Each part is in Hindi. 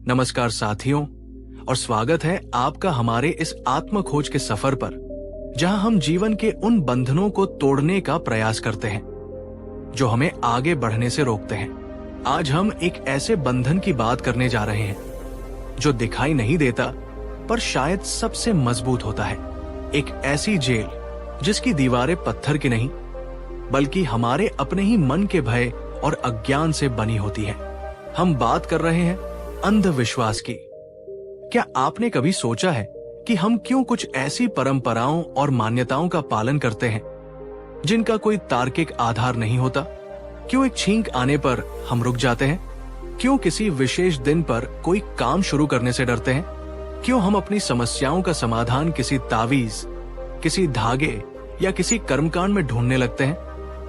नमस्कार साथियों, और स्वागत है आपका हमारे इस आत्म खोज के सफर पर, जहां हम जीवन के उन बंधनों को तोड़ने का प्रयास करते हैं जो हमें आगे बढ़ने से रोकते हैं। आज हम एक ऐसे बंधन की बात करने जा रहे हैं जो दिखाई नहीं देता पर शायद सबसे मजबूत होता है। एक ऐसी जेल जिसकी दीवारें पत्थर की नहीं बल्कि हमारे अपने ही मन के भय और अज्ञान से बनी होती है। हम बात कर रहे हैं अंधविश्वास की। क्या आपने कभी सोचा है कि हम क्यों कुछ ऐसी परंपराओं और मान्यताओं का पालन करते हैं जिनका कोई तार्किक आधार नहीं होता? क्यों एक छींक आने पर हम रुक जाते हैं? क्यों किसी विशेष दिन पर कोई काम शुरू करने से डरते हैं? क्यों हम अपनी समस्याओं का समाधान किसी तावीज, किसी धागे या किसी कर्मकांड में ढूंढने लगते हैं?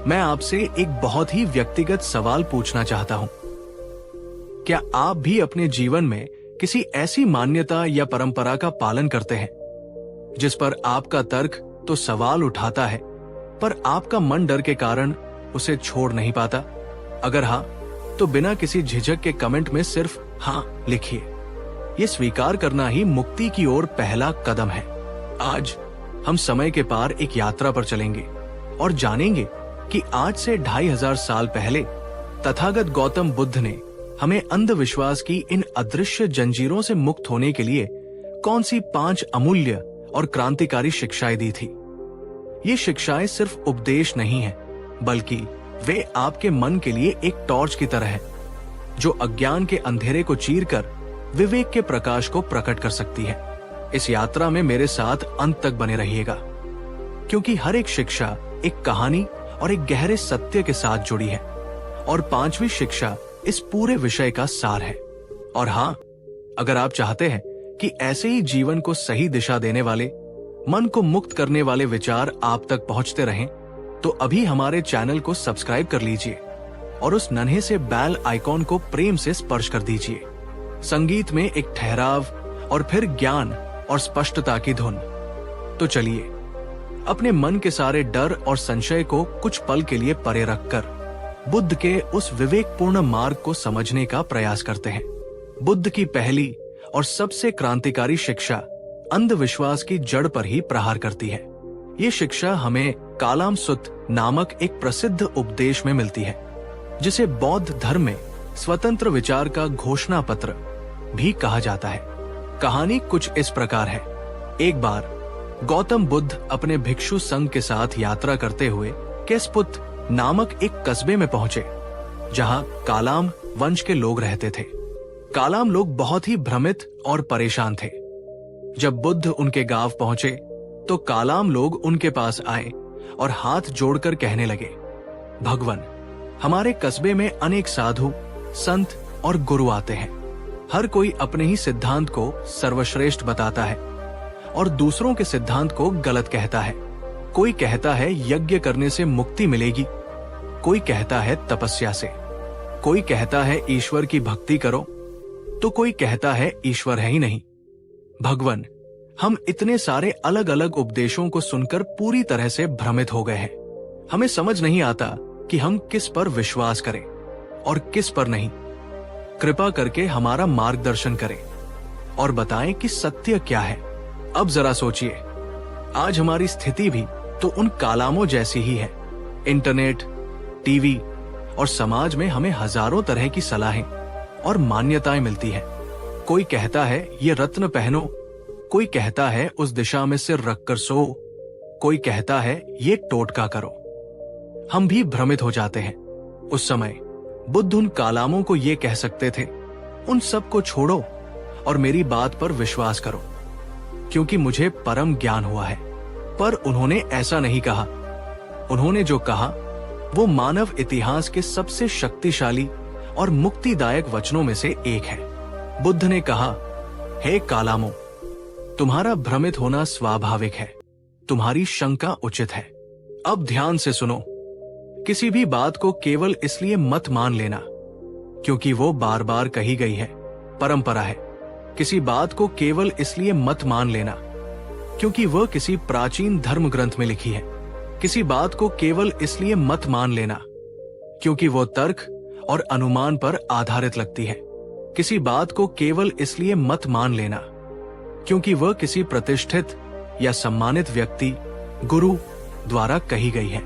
मैं आपसे एक बहुत ही व्यक्तिगत सवाल पूछना चाहता हूं। क्या आप भी अपने जीवन में किसी ऐसी मान्यता या परंपरा का पालन करते हैं जिस पर आपका तर्क तो सवाल उठाता है पर आपका मन डर के कारण उसे छोड़ नहीं पाता? अगर हाँ, तो बिना किसी झिझक के कमेंट में सिर्फ हाँ लिखिए। ये स्वीकार करना ही मुक्ति की ओर पहला कदम है। आज हम समय के पार एक यात्रा पर चलेंगे और जानेंगे कि आज से 2500 साल पहले तथागत गौतम बुद्ध ने हमें अंधविश्वास की इन अदृश्य जंजीरों से मुक्त होने के लिए कौन सी 5 अमूल्य और क्रांतिकारी शिक्षाएं दी थी। ये शिक्षाएं सिर्फ उपदेश नहीं है, बल्कि वे आपके मन के लिए एक टॉर्च की तरह है जो अज्ञान के अंधेरे को चीरकर विवेक के प्रकाश को प्रकट कर सकती है। इस यात्रा में मेरे साथ अंत तक बने रहिएगा, क्योंकि हर एक शिक्षा एक कहानी और एक गहरे सत्य के साथ जुड़ी है, और 5वीं शिक्षा इस पूरे विषय का सार है। और हाँ, अगर आप चाहते हैं कि ऐसे ही जीवन को सही दिशा देने वाले, मन को मुक्त करने वाले विचार आप तक पहुंचते रहें, तो अभी हमारे चैनल को सब्सक्राइब कर लीजिए और उस नन्हे से बेल आइकॉन को प्रेम से स्पर्श कर दीजिए। संगीत में एक ठहराव और फिर ज्ञान और स्पष्टता की धुन। तो चलिए अपने मन के सारे डर और संशय को कुछ पल के लिए परे रखकर बुद्ध के उस विवेकपूर्ण मार्ग को समझने का प्रयास करते हैं। बुद्ध की पहली और सबसे क्रांतिकारी शिक्षा अंधविश्वास की जड़ पर ही प्रहार करती है। ये शिक्षा हमें कालाम सुत्त नामक एक प्रसिद्ध उपदेश में मिलती है, जिसे बौद्ध धर्म में स्वतंत्र विचार का घोषणा पत्र भी कहा जाता है। कहानी कुछ इस प्रकार है। एक बार गौतम बुद्ध अपने भिक्षु संघ के साथ यात्रा करते हुए केसपुत नामक एक कस्बे में पहुंचे, जहां कालाम वंश के लोग रहते थे। कालाम लोग बहुत ही भ्रमित और परेशान थे। जब बुद्ध उनके गांव पहुंचे तो कालाम लोग उनके पास आए और हाथ जोड़कर कहने लगे, भगवान, हमारे कस्बे में अनेक साधु, संत और गुरु आते हैं। हर कोई अपने ही सिद्धांत को सर्वश्रेष्ठ बताता है और दूसरों के सिद्धांत को गलत कहता है। कोई कहता है यज्ञ करने से मुक्ति मिलेगी, कोई कहता है तपस्या से, कोई कहता है ईश्वर की भक्ति करो, तो कोई कहता है ईश्वर है ही नहीं। भगवान, हम इतने सारे अलग अलग उपदेशों को सुनकर पूरी तरह से भ्रमित हो गए हैं। हमें समझ नहीं आता कि हम किस पर विश्वास करें और किस पर नहीं। कृपा करके हमारा मार्गदर्शन करें और बताएं कि सत्य क्या है। अब जरा सोचिए, आज हमारी स्थिति भी तो उन कालामों जैसी ही है। इंटरनेट, टीवी और समाज में हमें हजारों तरह की सलाहें और मान्यताएं मिलती हैं। कोई कहता है ये रत्न पहनो, कोई कहता है उस दिशा में सिर रखकर सो, कोई कहता है ये टोटका करो। हम भी भ्रमित हो जाते हैं। उस समय बुद्ध उन कालामों को ये कह सकते थे, उन सब को छोड़ो और मेरी बात पर विश्वास करो, क्योंकि मुझे परम ज्ञान हुआ है। पर उन्होंने ऐसा नहीं कहा। उन्होंने जो कहा वो मानव इतिहास के सबसे शक्तिशाली और मुक्तिदायक वचनों में से एक है। बुद्ध ने कहा, हे कालामों, तुम्हारा भ्रमित होना स्वाभाविक है, तुम्हारी शंका उचित है। अब ध्यान से सुनो। किसी भी बात को केवल इसलिए मत मान लेना क्योंकि वो बार बार कही गई है, परंपरा है। किसी बात को केवल इसलिए मत मान लेना क्योंकि वह किसी प्राचीन धर्म ग्रंथ में लिखी है। किसी बात को केवल इसलिए मत मान लेना क्योंकि वो तर्क और अनुमान पर आधारित लगती है। किसी बात को केवल इसलिए मत मान लेना क्योंकि वह किसी प्रतिष्ठित या सम्मानित व्यक्ति, गुरु द्वारा कही गई है,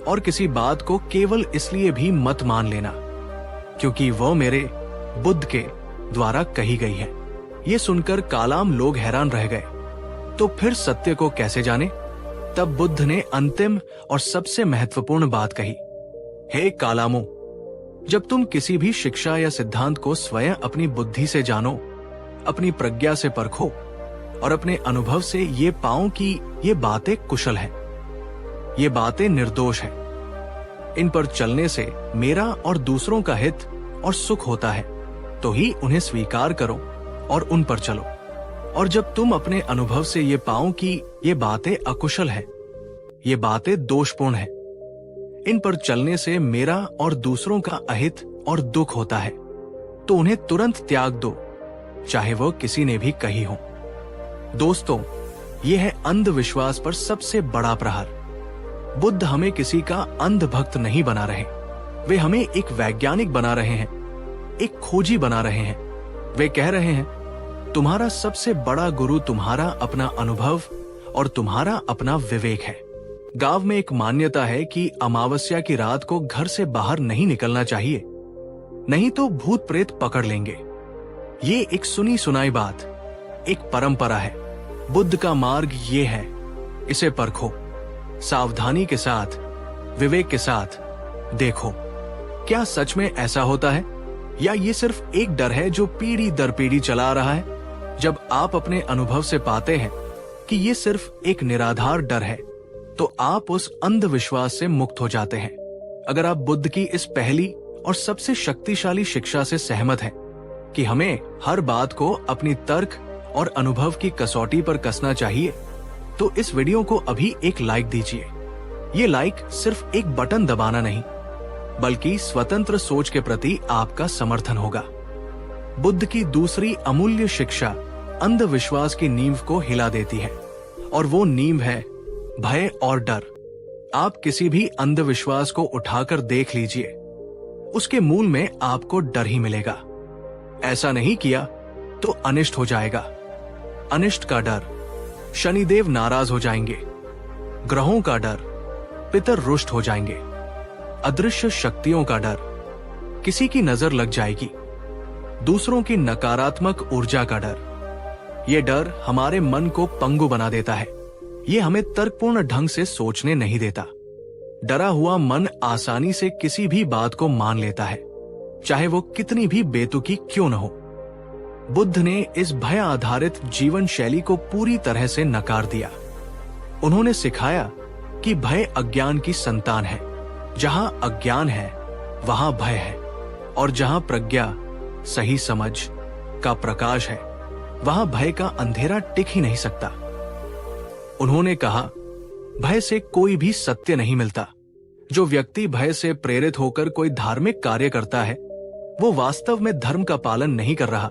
और किसी बात को केवल इसलिए भी मत मान लेना क्योंकि वह मेरे बुद्ध के द्वारा कही गई है। ये सुनकर कालाम लोग हैरान रह गए। तो फिर सत्य को कैसे जाने? तब बुद्ध ने अंतिम और सबसे महत्वपूर्ण बात कही, हे कालामो, जब तुम किसी भी शिक्षा या सिद्धांत को स्वयं अपनी बुद्धि से जानो, अपनी प्रज्ञा से परखो और अपने अनुभव से ये पाओ कि ये बातें कुशल हैं, ये बातें निर्दोष हैं, इन पर चलने से मेरा और दूसरों का हित और सुख होता है, तो ही उन्हें स्वीकार करो और उन पर चलो। और जब तुम अपने अनुभव से ये पाओ कि ये बातें अकुशल हैं, ये बातें दोषपूर्ण हैं, इन पर चलने से मेरा और दूसरों का अहित और दुख होता है, तो उन्हें तुरंत त्याग दो, चाहे वह किसी ने भी कही हो। दोस्तों, यह है अंधविश्वास पर सबसे बड़ा प्रहार। बुद्ध हमें किसी का अंधभक्त नहीं बना रहे, वे हमें एक वैज्ञानिक बना रहे हैं, एक खोजी बना रहे हैं। वे कह रहे हैं, तुम्हारा सबसे बड़ा गुरु तुम्हारा अपना अनुभव और तुम्हारा अपना विवेक है। गांव में एक मान्यता है कि अमावस्या की रात को घर से बाहर नहीं निकलना चाहिए, नहीं तो भूत प्रेत पकड़ लेंगे। ये एक सुनी सुनाई बात, एक परंपरा है। बुद्ध का मार्ग ये है, इसे परखो, सावधानी के साथ, विवेक के साथ देखो, क्या सच में ऐसा होता है या ये सिर्फ एक डर है जो पीढ़ी दर पीढ़ी चला आ रहा है। जब आप अपने अनुभव से पाते हैं कि ये सिर्फ एक निराधार डर है, तो आप उस अंधविश्वास से मुक्त हो जाते हैं। अगर आप बुद्ध की इस पहली और सबसे शक्तिशाली शिक्षा से सहमत हैं कि हमें हर बात को अपनी तर्क और अनुभव की कसौटी पर कसना चाहिए, तो इस वीडियो को अभी एक लाइक दीजिए। ये लाइक सिर्फ एक बटन दबाना नहीं, बल्कि स्वतंत्र सोच के प्रति आपका समर्थन होगा। बुद्ध की दूसरी अमूल्य शिक्षा अंधविश्वास की नींव को हिला देती है, और वो नींव है भय और डर। आप किसी भी अंधविश्वास को उठाकर देख लीजिए, उसके मूल में आपको डर ही मिलेगा। ऐसा नहीं किया तो अनिष्ट हो जाएगा। अनिष्ट का डर, शनिदेव नाराज हो जाएंगे। ग्रहों का डर, पितर रुष्ट हो जाएंगे। अदृश्य शक्तियों का डर, किसी की नजर लग जाएगी। दूसरों की नकारात्मक ऊर्जा का डर, ये डर हमारे मन को पंगु बना देता है। ये हमें तर्कपूर्ण ढंग से सोचने नहीं देता। डरा हुआ मन आसानी से किसी भी बात को मान लेता है, चाहे वो कितनी भी बेतुकी क्यों न हो। बुद्ध ने इस भय आधारित जीवन शैली को पूरी तरह से नकार दिया। उन्होंने सिखाया कि भय अज्ञान की संतान है। जहां अज्ञान है वहां भय है, और जहां प्रज्ञा, सही समझ का प्रकाश है, वहां भय का अंधेरा टिक ही नहीं सकता। उन्होंने कहा, भय से कोई भी सत्य नहीं मिलता। जो व्यक्ति भय से प्रेरित होकर कोई धार्मिक कार्य करता है, वो वास्तव में धर्म का पालन नहीं कर रहा,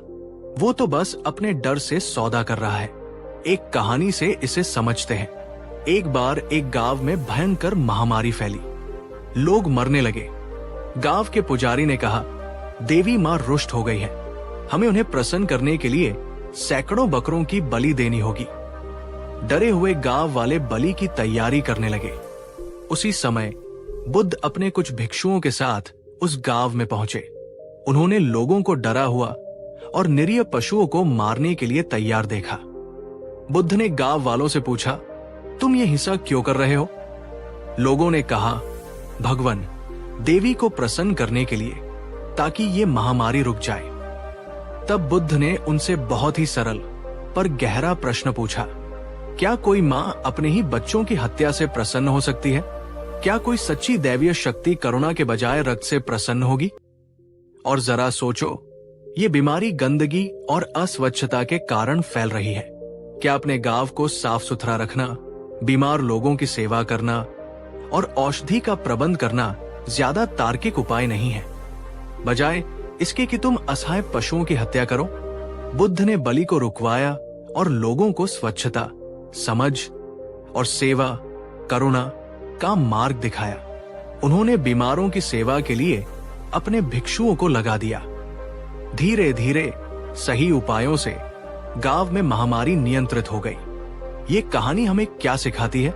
वो तो बस अपने डर से सौदा कर रहा है। एक कहानी से इसे समझते हैं। एक बार एक गांव में भयंकर महामारी फैली, लोग मरने लगे। गांव के पुजारी ने कहा, देवी मां रुष्ट हो गई है, हमें उन्हें प्रसन्न करने के लिए सैकड़ों बकरों की बलि देनी होगी। डरे हुए गांव वाले बलि की तैयारी करने लगे। उसी समय बुद्ध अपने कुछ भिक्षुओं के साथ उस गांव में पहुंचे। उन्होंने लोगों को डरा हुआ और निरीह पशुओं को मारने के लिए तैयार देखा। बुद्ध ने गांव वालों से पूछा, तुम ये हिंसा क्यों कर रहे हो? लोगों ने कहा, भगवान, देवी को प्रसन्न करने के लिए, ताकि ये महामारी रुक जाए। तब बुद्ध ने उनसे बहुत ही सरल पर गहरा प्रश्न पूछा, क्या कोई मां अपने ही बच्चों की हत्या से प्रसन्न हो सकती है? क्या कोई सच्ची दैवीय शक्ति करुणा के बजाय रक्त से प्रसन्न होगी? और जरा सोचो, ये बीमारी गंदगी और अस्वच्छता के कारण फैल रही है। क्या अपने गांव को साफ सुथरा रखना, बीमार लोगों की सेवा करना और औषधि का प्रबंध करना ज्यादा तार्किक उपाय नहीं है, बजाय इसके कि तुम असहाय पशुओं की हत्या करो? बुद्ध ने बलि को रुकवाया और लोगों को स्वच्छता, समझ और सेवा, करुणा का मार्ग दिखाया। उन्होंने बीमारों की सेवा के लिए अपने भिक्षुओं को लगा दिया। धीरे धीरे सही उपायों से गांव में महामारी नियंत्रित हो गई। ये कहानी हमें क्या सिखाती है?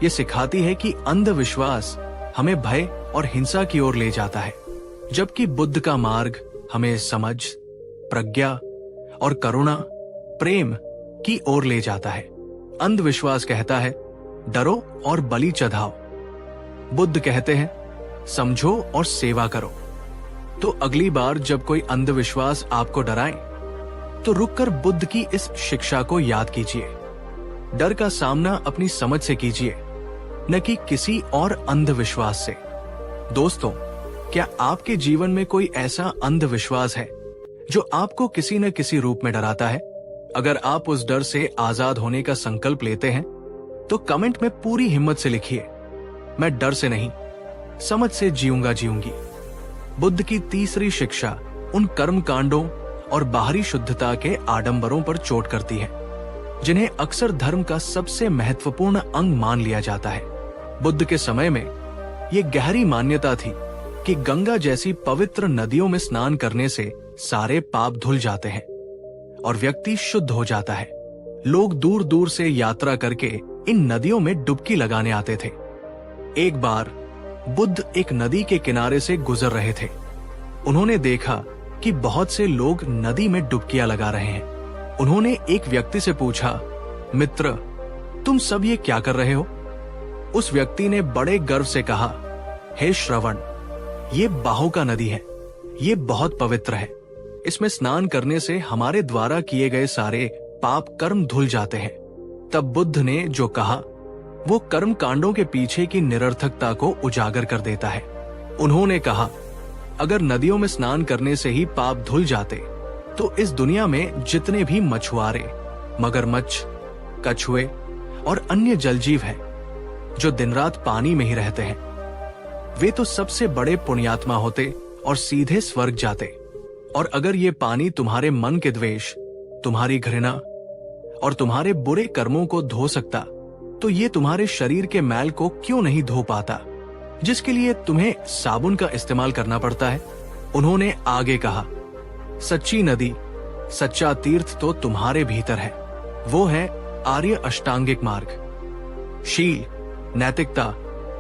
ये सिखाती है कि अंधविश्वास हमें भय और हिंसा की ओर ले जाता है, जबकि बुद्ध का मार्ग हमें समझ, प्रज्ञा और करुणा, प्रेम की ओर ले जाता है। अंधविश्वास कहता है डरो और बलि चढ़ाओ। बुद्ध कहते हैं समझो और सेवा करो। तो अगली बार जब कोई अंधविश्वास आपको डराए तो रुककर बुद्ध की इस शिक्षा को याद कीजिए। डर का सामना अपनी समझ से कीजिए, न कि किसी और अंधविश्वास से। दोस्तों, क्या आपके जीवन में कोई ऐसा अंधविश्वास है जो आपको किसी न किसी रूप में डराता है? अगर आप उस डर से आजाद होने का संकल्प लेते हैं तो कमेंट में पूरी हिम्मत से लिखिए, मैं डर से नहीं, समझ से जीऊंगी। बुद्ध की तीसरी शिक्षा उन कर्म कांडों और बाहरी शुद्धता के आडंबरों पर चोट करती है जिन्हें अक्सर धर्म का सबसे महत्वपूर्ण अंग मान लिया जाता है। बुद्ध के समय में यह गहरी मान्यता थी कि गंगा जैसी पवित्र नदियों में स्नान करने से सारे पाप धुल जाते हैं और व्यक्ति शुद्ध हो जाता है। लोग दूर दूर से यात्रा करके इन नदियों में डुबकी लगाने आते थे। एक बार बुद्ध एक नदी के किनारे से गुजर रहे थे। उन्होंने देखा कि बहुत से लोग नदी में डुबकियां लगा रहे हैं। उन्होंने एक व्यक्ति से पूछा, मित्र, तुम सब ये क्या कर रहे हो? उस व्यक्ति ने बड़े गर्व से कहा, हे श्रवण, ये बाहु का नदी है, ये बहुत पवित्र है। इसमें स्नान करने से हमारे द्वारा किए गए सारे पाप कर्म धुल जाते हैं। तब बुद्ध ने जो कहा वो कर्म कांडों के पीछे की निरर्थकता को उजागर कर देता है। उन्होंने कहा, अगर नदियों में स्नान करने से ही पाप धुल जाते तो इस दुनिया में जितने भी मछुआरे, मगरमच्छ, कछुए और अन्य जलजीव हैं जो दिन रात पानी में ही रहते हैं, वे तो सबसे बड़े पुण्यात्मा होते और सीधे स्वर्ग जाते। और अगर ये पानी तुम्हारे मन के द्वेष, तुम्हारी घृणा और तुम्हारे बुरे कर्मों को धो सकता तो ये तुम्हारे शरीर के मैल को क्यों नहीं धो पाता, जिसके लिए तुम्हें साबुन का इस्तेमाल करना पड़ता है। उन्होंने आगे कहा, सच्ची नदी, सच्चा तीर्थ तो तुम्हारे भीतर है। वो है आर्य अष्टांगिक मार्ग, शील, नैतिकता,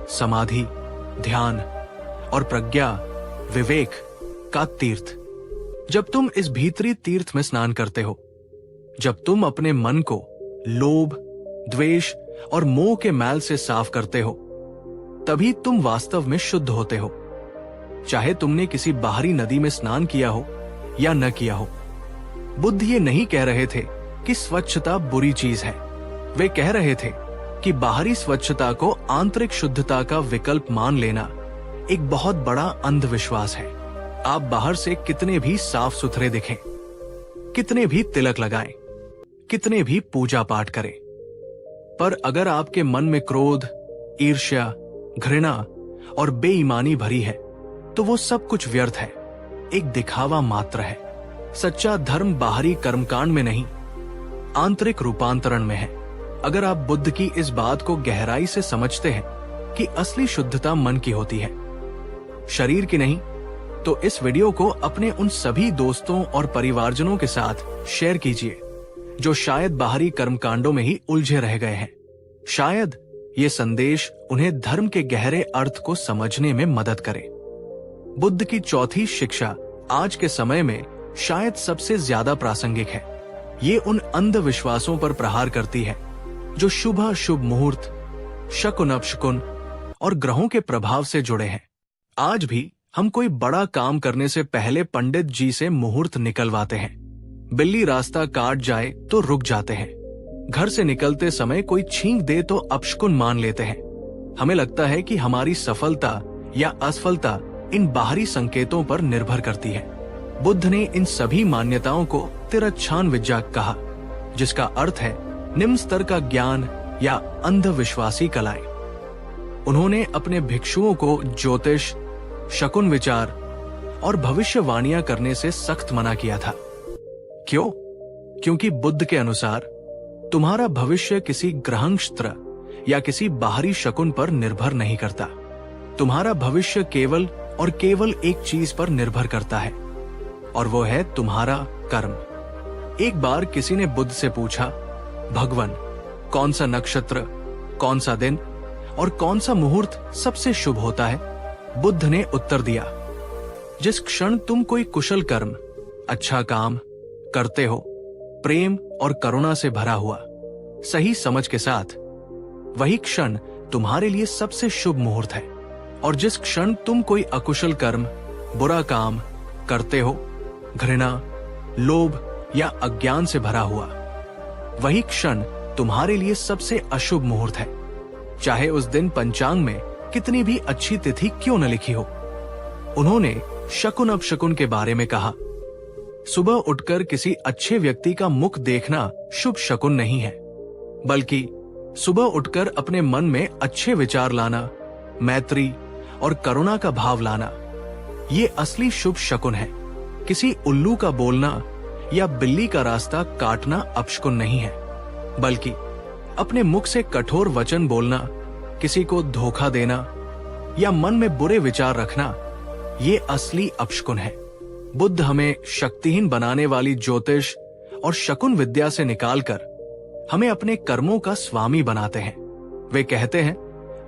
समाधि, ध्यान और प्रज्ञा, विवेक का तीर्थ। जब तुम इस भीतरी तीर्थ में स्नान करते हो, जब तुम अपने मन को लोभ, द्वेष और मोह के मैल से साफ करते हो, तभी तुम वास्तव में शुद्ध होते हो। चाहे तुमने किसी बाहरी नदी में स्नान किया हो या न किया हो। बुद्ध ये नहीं कह रहे थे कि स्वच्छता बुरी चीज है। वे कह रहे थे कि बाहरी स्वच्छता को आंतरिक शुद्धता का विकल्प मान लेना एक बहुत बड़ा अंधविश्वास है। आप बाहर से कितने भी साफ सुथरे दिखें, कितने भी तिलक लगाएं, कितने भी पूजा पाठ करें, पर अगर आपके मन में क्रोध, ईर्ष्या, घृणा और बेईमानी भरी है तो वो सब कुछ व्यर्थ है, एक दिखावा मात्र है। सच्चा धर्म बाहरी कर्मकांड में नहीं, आंतरिक रूपांतरण में है। अगर आप बुद्ध की इस बात को गहराई से समझते हैं कि असली शुद्धता मन की होती है, शरीर की नहीं, तो इस वीडियो को अपने उन सभी दोस्तों और परिवारजनों के साथ शेयर कीजिए जो शायद बाहरी कर्मकांडों में ही उलझे रह गए हैं। शायद ये संदेश उन्हें धर्म के गहरे अर्थ को समझने में मदद करे। बुद्ध की चौथी शिक्षा आज के समय में शायद सबसे ज्यादा प्रासंगिक है। ये उन अंधविश्वासों पर प्रहार करती है जो शुभ अशुभ मुहूर्त, शकुन अपशकुन और ग्रहों के प्रभाव से जुड़े हैं। आज भी हम कोई बड़ा काम करने से पहले पंडित जी से मुहूर्त निकलवाते हैं। बिल्ली रास्ता काट जाए तो रुक जाते हैं। घर से निकलते समय कोई छींक दे तो अपशकुन मान लेते हैं। हमें लगता है कि हमारी सफलता या असफलता इन बाहरी संकेतों पर निर्भर करती है। बुद्ध ने इन सभी मान्यताओं को तिरच्छान विद्या कहा, जिसका अर्थ है निम्न स्तर का ज्ञान या अंधविश्वासी कलाएं। उन्होंने अपने भिक्षुओं को ज्योतिष, शकुन विचार और भविष्यवाणियां करने से सख्त मना किया था। क्यों? क्योंकि बुद्ध के अनुसार तुम्हारा भविष्य किसी ग्रहनक्षत्र या किसी बाहरी शकुन पर निर्भर नहीं करता। तुम्हारा भविष्य केवल और केवल एक चीज पर निर्भर करता है, और वो है तुम्हारा कर्म। एक बार किसी ने बुद्ध से पूछा, भगवान, कौन सा नक्षत्र, कौन सा दिन और कौन सा मुहूर्त सबसे शुभ होता है? बुद्ध ने उत्तर दिया, जिस क्षण तुम कोई कुशल कर्म, अच्छा काम करते हो, प्रेम और करुणा से भरा हुआ, सही समझ के साथ, वही क्षण तुम्हारे लिए सबसे शुभ मुहूर्त है। और जिस क्षण तुम कोई अकुशल कर्म, बुरा काम करते हो, घृणा, लोभ या अज्ञान से भरा हुआ, वही क्षण तुम्हारे लिए सबसे अशुभ मुहूर्त है, चाहे उस दिन पंचांग में कितनी भी अच्छी तिथि क्यों न लिखी हो। उन्होंने शकुन अपशकुन के बारे में कहा, सुबह उठकर किसी अच्छे व्यक्ति का मुख देखना शुभ शकुन नहीं है, बल्कि सुबह उठकर अपने मन में अच्छे विचार लाना, मैत्री और करुणा का भाव लाना, ये असली शुभ शकुन है। किसी उल्लू का बोलना या बिल्ली का रास्ता काटना अपशकुन नहीं है, बल्कि अपने मुख से कठोर वचन बोलना, किसी को धोखा देना या मन में बुरे विचार रखना, ये असली अपशकुन है। बुद्ध हमें शक्तिहीन बनाने वाली ज्योतिष और शकुन विद्या से निकालकर हमें अपने कर्मों का स्वामी बनाते हैं। वे कहते हैं,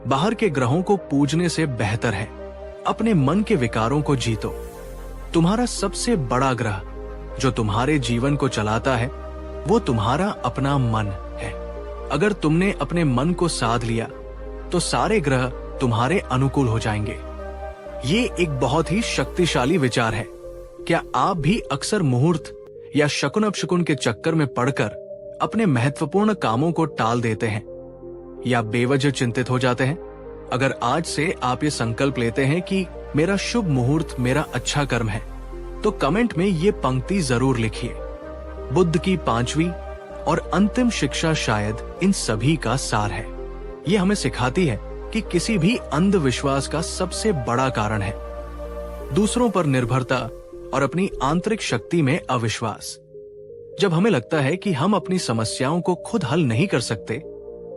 बाहर के ग्रहों को पूजने से बेहतर है अपने मन के विकारों को जीतो। तुम्हारा सबसे बड़ा ग्रह जो तुम्हारे जीवन को चलाता है, वो तुम्हारा अपना मन है। अगर तुमने अपने मन को साध लिया तो सारे ग्रह तुम्हारे अनुकूल हो जाएंगे। ये एक बहुत ही शक्तिशाली विचार है। क्या आप भी अक्सर मुहूर्त या शकुन अपशकुन के चक्कर में पड़कर अपने महत्वपूर्ण कामों को टाल देते हैं या बेवजह चिंतित हो जाते हैं? अगर आज से आप ये संकल्प लेते हैं कि मेरा शुभ मुहूर्त मेरा अच्छा कर्म है, तो कमेंट में ये पंक्ति जरूर लिखिए। बुद्ध की 5वीं और अंतिम शिक्षा शायद इन सभी का सार है। ये हमें सिखाती है कि किसी भी अंधविश्वास का सबसे बड़ा कारण है दूसरों पर निर्भरता और अपनी आंतरिक शक्ति में अविश्वास। जब हमें लगता है कि हम अपनी समस्याओं को खुद हल नहीं कर सकते,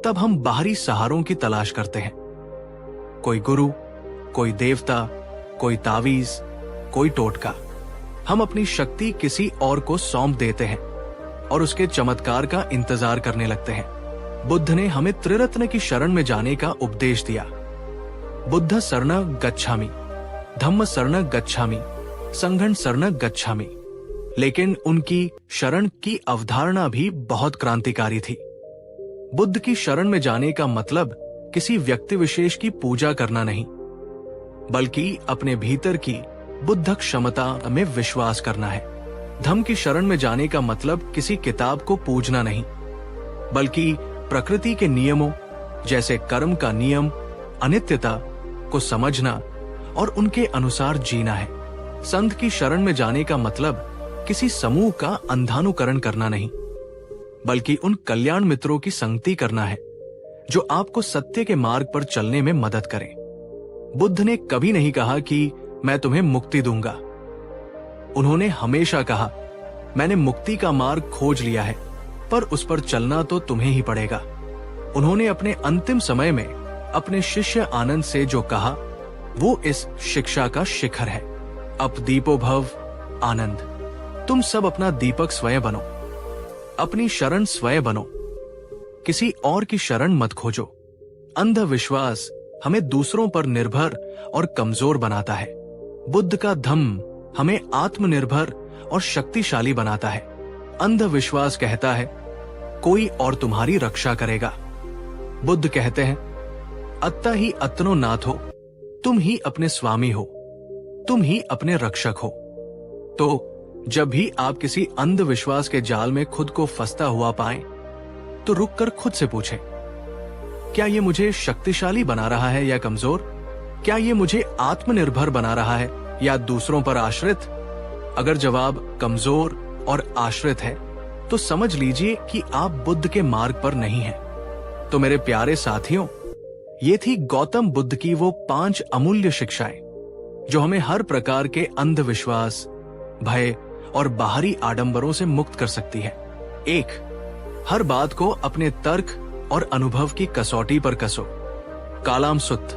तब हम बाहरी सहारों की तलाश करते हैं। कोई गुरु, कोई देवता, कोई तावीज, कोई टोटका। हम अपनी शक्ति किसी और को सौंप देते हैं और उसके चमत्कार का इंतजार करने लगते हैं। बुद्ध ने हमें त्रिरत्न की शरण में जाने का उपदेश दिया। बुद्ध शरण गच्छामि, धम्म शरण गच्छामि, संघं शरण गच्छामि। लेकिन उनकी शरण की अवधारणा भी बहुत क्रांतिकारी थी। बुद्ध की शरण में जाने का मतलब किसी व्यक्ति विशेष की पूजा करना नहीं, बल्कि अपने भीतर की बुद्ध क्षमता में विश्वास करना है। धम्म की शरण में जाने का मतलब किसी किताब को पूजना नहीं, बल्कि प्रकृति के नियमों जैसे कर्म का नियम, अनित्यता को समझना और उनके अनुसार जीना है। संत की शरण में जाने का मतलब किसी समूह का अंधानुकरण करना नहीं, बल्कि उन कल्याण मित्रों की संगति करना है जो आपको सत्य के मार्ग पर चलने में मदद करें। बुद्ध ने कभी नहीं कहा कि मैं तुम्हें मुक्ति दूंगा। उन्होंने हमेशा कहा, मैंने मुक्ति का मार्ग खोज लिया है, पर उस पर चलना तो तुम्हें ही पड़ेगा। उन्होंने अपने अंतिम समय में अपने शिष्य आनंद से जो कहा, वो इस शिक्षा का शिखर है। अप दीपो भव आनंद। तुम सब अपना दीपक स्वयं बनो, अपनी शरण स्वयं बनो, किसी और की शरण मत खोजो। अंधविश्वास हमें दूसरों पर निर्भर और कमजोर बनाता है। बुद्ध का धम्म हमें आत्मनिर्भर और शक्तिशाली बनाता है। अंधविश्वास कहता है, कोई और तुम्हारी रक्षा करेगा। बुद्ध कहते हैं, अत्ता ही अत्नो नाथ हो, तुम ही अपने स्वामी हो, तुम ही अपने रक्षक हो। तो जब भी आप किसी अंधविश्वास के जाल में खुद को फंसता हुआ पाएं, तो रुककर खुद से पूछें, क्या ये मुझे शक्तिशाली बना रहा है या कमजोर? क्या ये मुझे आत्मनिर्भर बना रहा है या दूसरों पर आश्रित? अगर जवाब कमजोर और आश्रित है, तो समझ लीजिए कि आप बुद्ध के मार्ग पर नहीं हैं। तो मेरे प्यारे साथियों, ये थी गौतम बुद्ध की वो 5 अमूल्य शिक्षाएं जो हमें हर प्रकार के अंधविश्वास, भय और बाहरी आडंबरों से मुक्त कर सकती है। 1. हर बात को अपने तर्क और अनुभव की कसौटी पर कसो। कालाम सुत्त।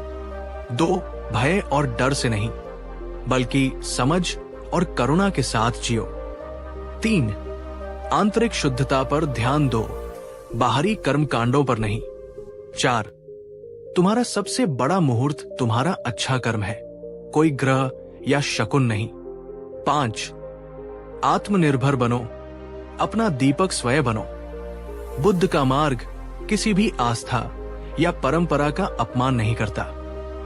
2. भय और डर से नहीं, बल्कि समझ और करुणा के साथ जियो। 3. आंतरिक शुद्धता पर ध्यान दो, बाहरी कर्म कांडों पर नहीं। 4. तुम्हारा सबसे बड़ा मुहूर्त तुम्हारा अच्छा कर्म है, कोई ग्रह या शकुन नहीं। 5. आत्मनिर्भर बनो, अपना दीपक स्वयं बनो। बुद्ध का मार्ग किसी भी आस्था या परंपरा का अपमान नहीं करता।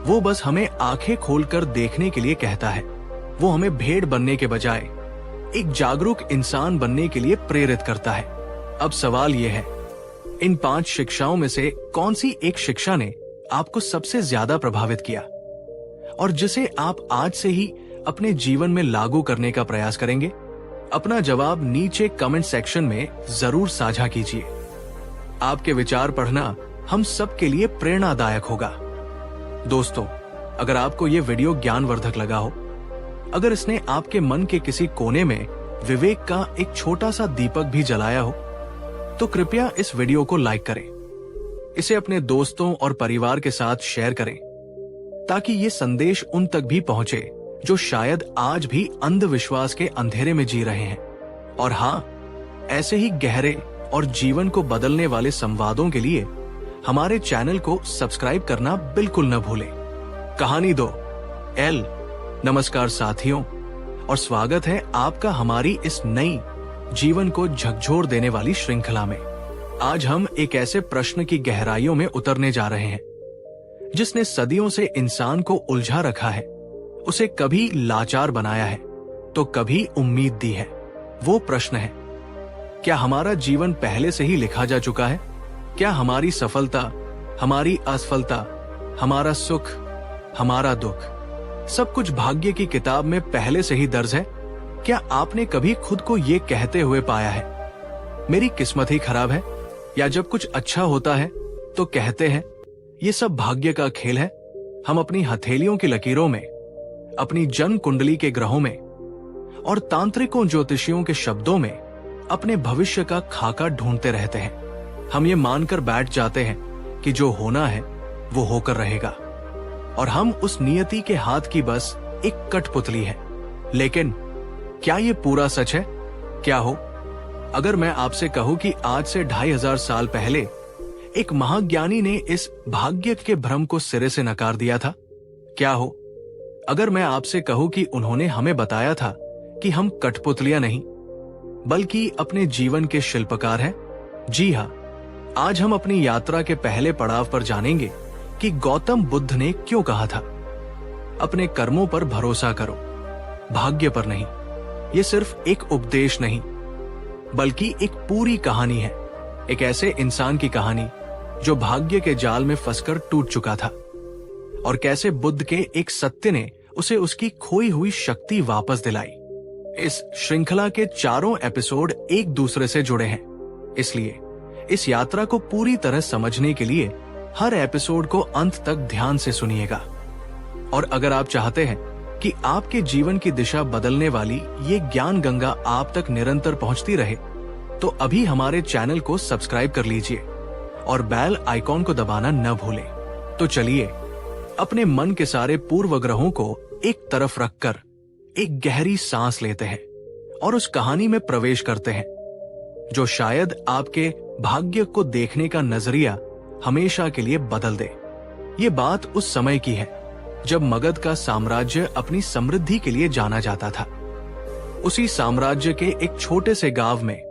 वो बस हमें आंखें खोलकर देखने के लिए कहता है। वो हमें भेड़ बनने के बजाय एक जागरूक इंसान बनने के लिए प्रेरित करता है। अब सवाल यह है, इन 5 शिक्षाओं में से कौन सी एक शिक्षा ने आपको सबसे ज्यादा प्रभावित किया और जिसे आप आज से ही अपने जीवन में लागू करने का प्रयास करेंगे? अपना जवाब नीचे कमेंट सेक्शन में जरूर साझा कीजिए। आपके विचार पढ़ना हम सबके लिए प्रेरणादायक होगा। दोस्तों, अगर आपको ये वीडियो ज्ञानवर्धक लगा हो, अगर इसने आपके मन के किसी कोने में विवेक का एक छोटा सा दीपक भी जलाया हो, तो कृपया इस वीडियो को लाइक करें। इसे अपने दोस्तों और परिवार के साथ शेयर करें ताकि ये संदेश उन तक भी पहुंचे जो शायद आज भी अंधविश्वास के अंधेरे में जी रहे हैं। और हाँ, ऐसे ही गहरे और जीवन को बदलने वाले संवादों के लिए हमारे चैनल को सब्सक्राइब करना बिल्कुल न भूलें। कहानी 2 एल। नमस्कार साथियों, और स्वागत है आपका हमारी इस नई जीवन को झकझोर देने वाली श्रृंखला में। आज हम एक ऐसे प्रश्न की गहराइयों में उतरने जा रहे हैं जिसने सदियों से इंसान को उलझा रखा है, उसे कभी लाचार बनाया है तो कभी उम्मीद दी है। वो प्रश्न है, क्या हमारा जीवन पहले से ही लिखा जा चुका है? क्या हमारी सफलता, हमारी असफलता, हमारा सुख, हमारा दुख, सब कुछ भाग्य की किताब में पहले से ही दर्ज है? क्या आपने कभी खुद को ये कहते हुए पाया है, मेरी किस्मत ही खराब है? या जब कुछ अच्छा होता है तो कहते हैं, ये सब भाग्य का खेल है। हम अपनी हथेलियों की लकीरों में, अपनी जन्म कुंडली के ग्रहों में और तांत्रिकों ज्योतिषियों के शब्दों में अपने भविष्य का खाका ढूंढते रहते हैं। हम ये मानकर बैठ जाते हैं कि जो होना है वो होकर रहेगा और हम उस नियति के हाथ की बस एक कठपुतली है। लेकिन क्या ये पूरा सच है? क्या हो अगर मैं आपसे कहूं कि आज से 2500 साल पहले एक महाज्ञानी ने इस भाग्य के भ्रम को सिरे से नकार दिया था? क्या हो अगर मैं आपसे कहूं कि उन्होंने हमें बताया था कि हम कठपुतलियां नहीं बल्कि अपने जीवन के शिल्पकार हैं? जी हाँ, आज हम अपनी यात्रा के पहले पड़ाव पर जानेंगे कि गौतम बुद्ध ने क्यों कहा था, अपने कर्मों पर भरोसा करो, भाग्य पर नहीं। ये सिर्फ एक उपदेश नहीं बल्कि एक पूरी कहानी है, एक ऐसे इंसान की कहानी जो भाग्य के जाल में फंसकर टूट चुका था और कैसे बुद्ध के एक सत्य ने उसे उसकी खोई हुई शक्ति वापस दिलाई। इस श्रृंखला के चारों एपिसोड एक दूसरे से जुड़े हैं, इसलिए इस यात्रा को पूरी तरह समझने के लिए हर एपिसोड को अंत तक ध्यान से सुनिएगा। और अगर आप चाहते हैं कि आपके जीवन की दिशा बदलने वाली ये ज्ञान गंगा आप तक निरंतर पहुंचती रहे, तो अभी हमारे चैनल को सब्सक्राइब कर लीजिए और बेल आइकॉन को दबाना न भूलें। तो चलिए अपने मन के सारे पूर्व ग्रहों को एक तरफ रखकर एक गहरी सांस लेते हैं और उस कहानी में प्रवेश करते हैं जो शायद आपके भाग्य को देखने का नजरिया हमेशा के लिए बदल दे। ये बात उस समय की है जब मगध का साम्राज्य अपनी समृद्धि के लिए जाना जाता था। उसी साम्राज्य के एक छोटे से गांव में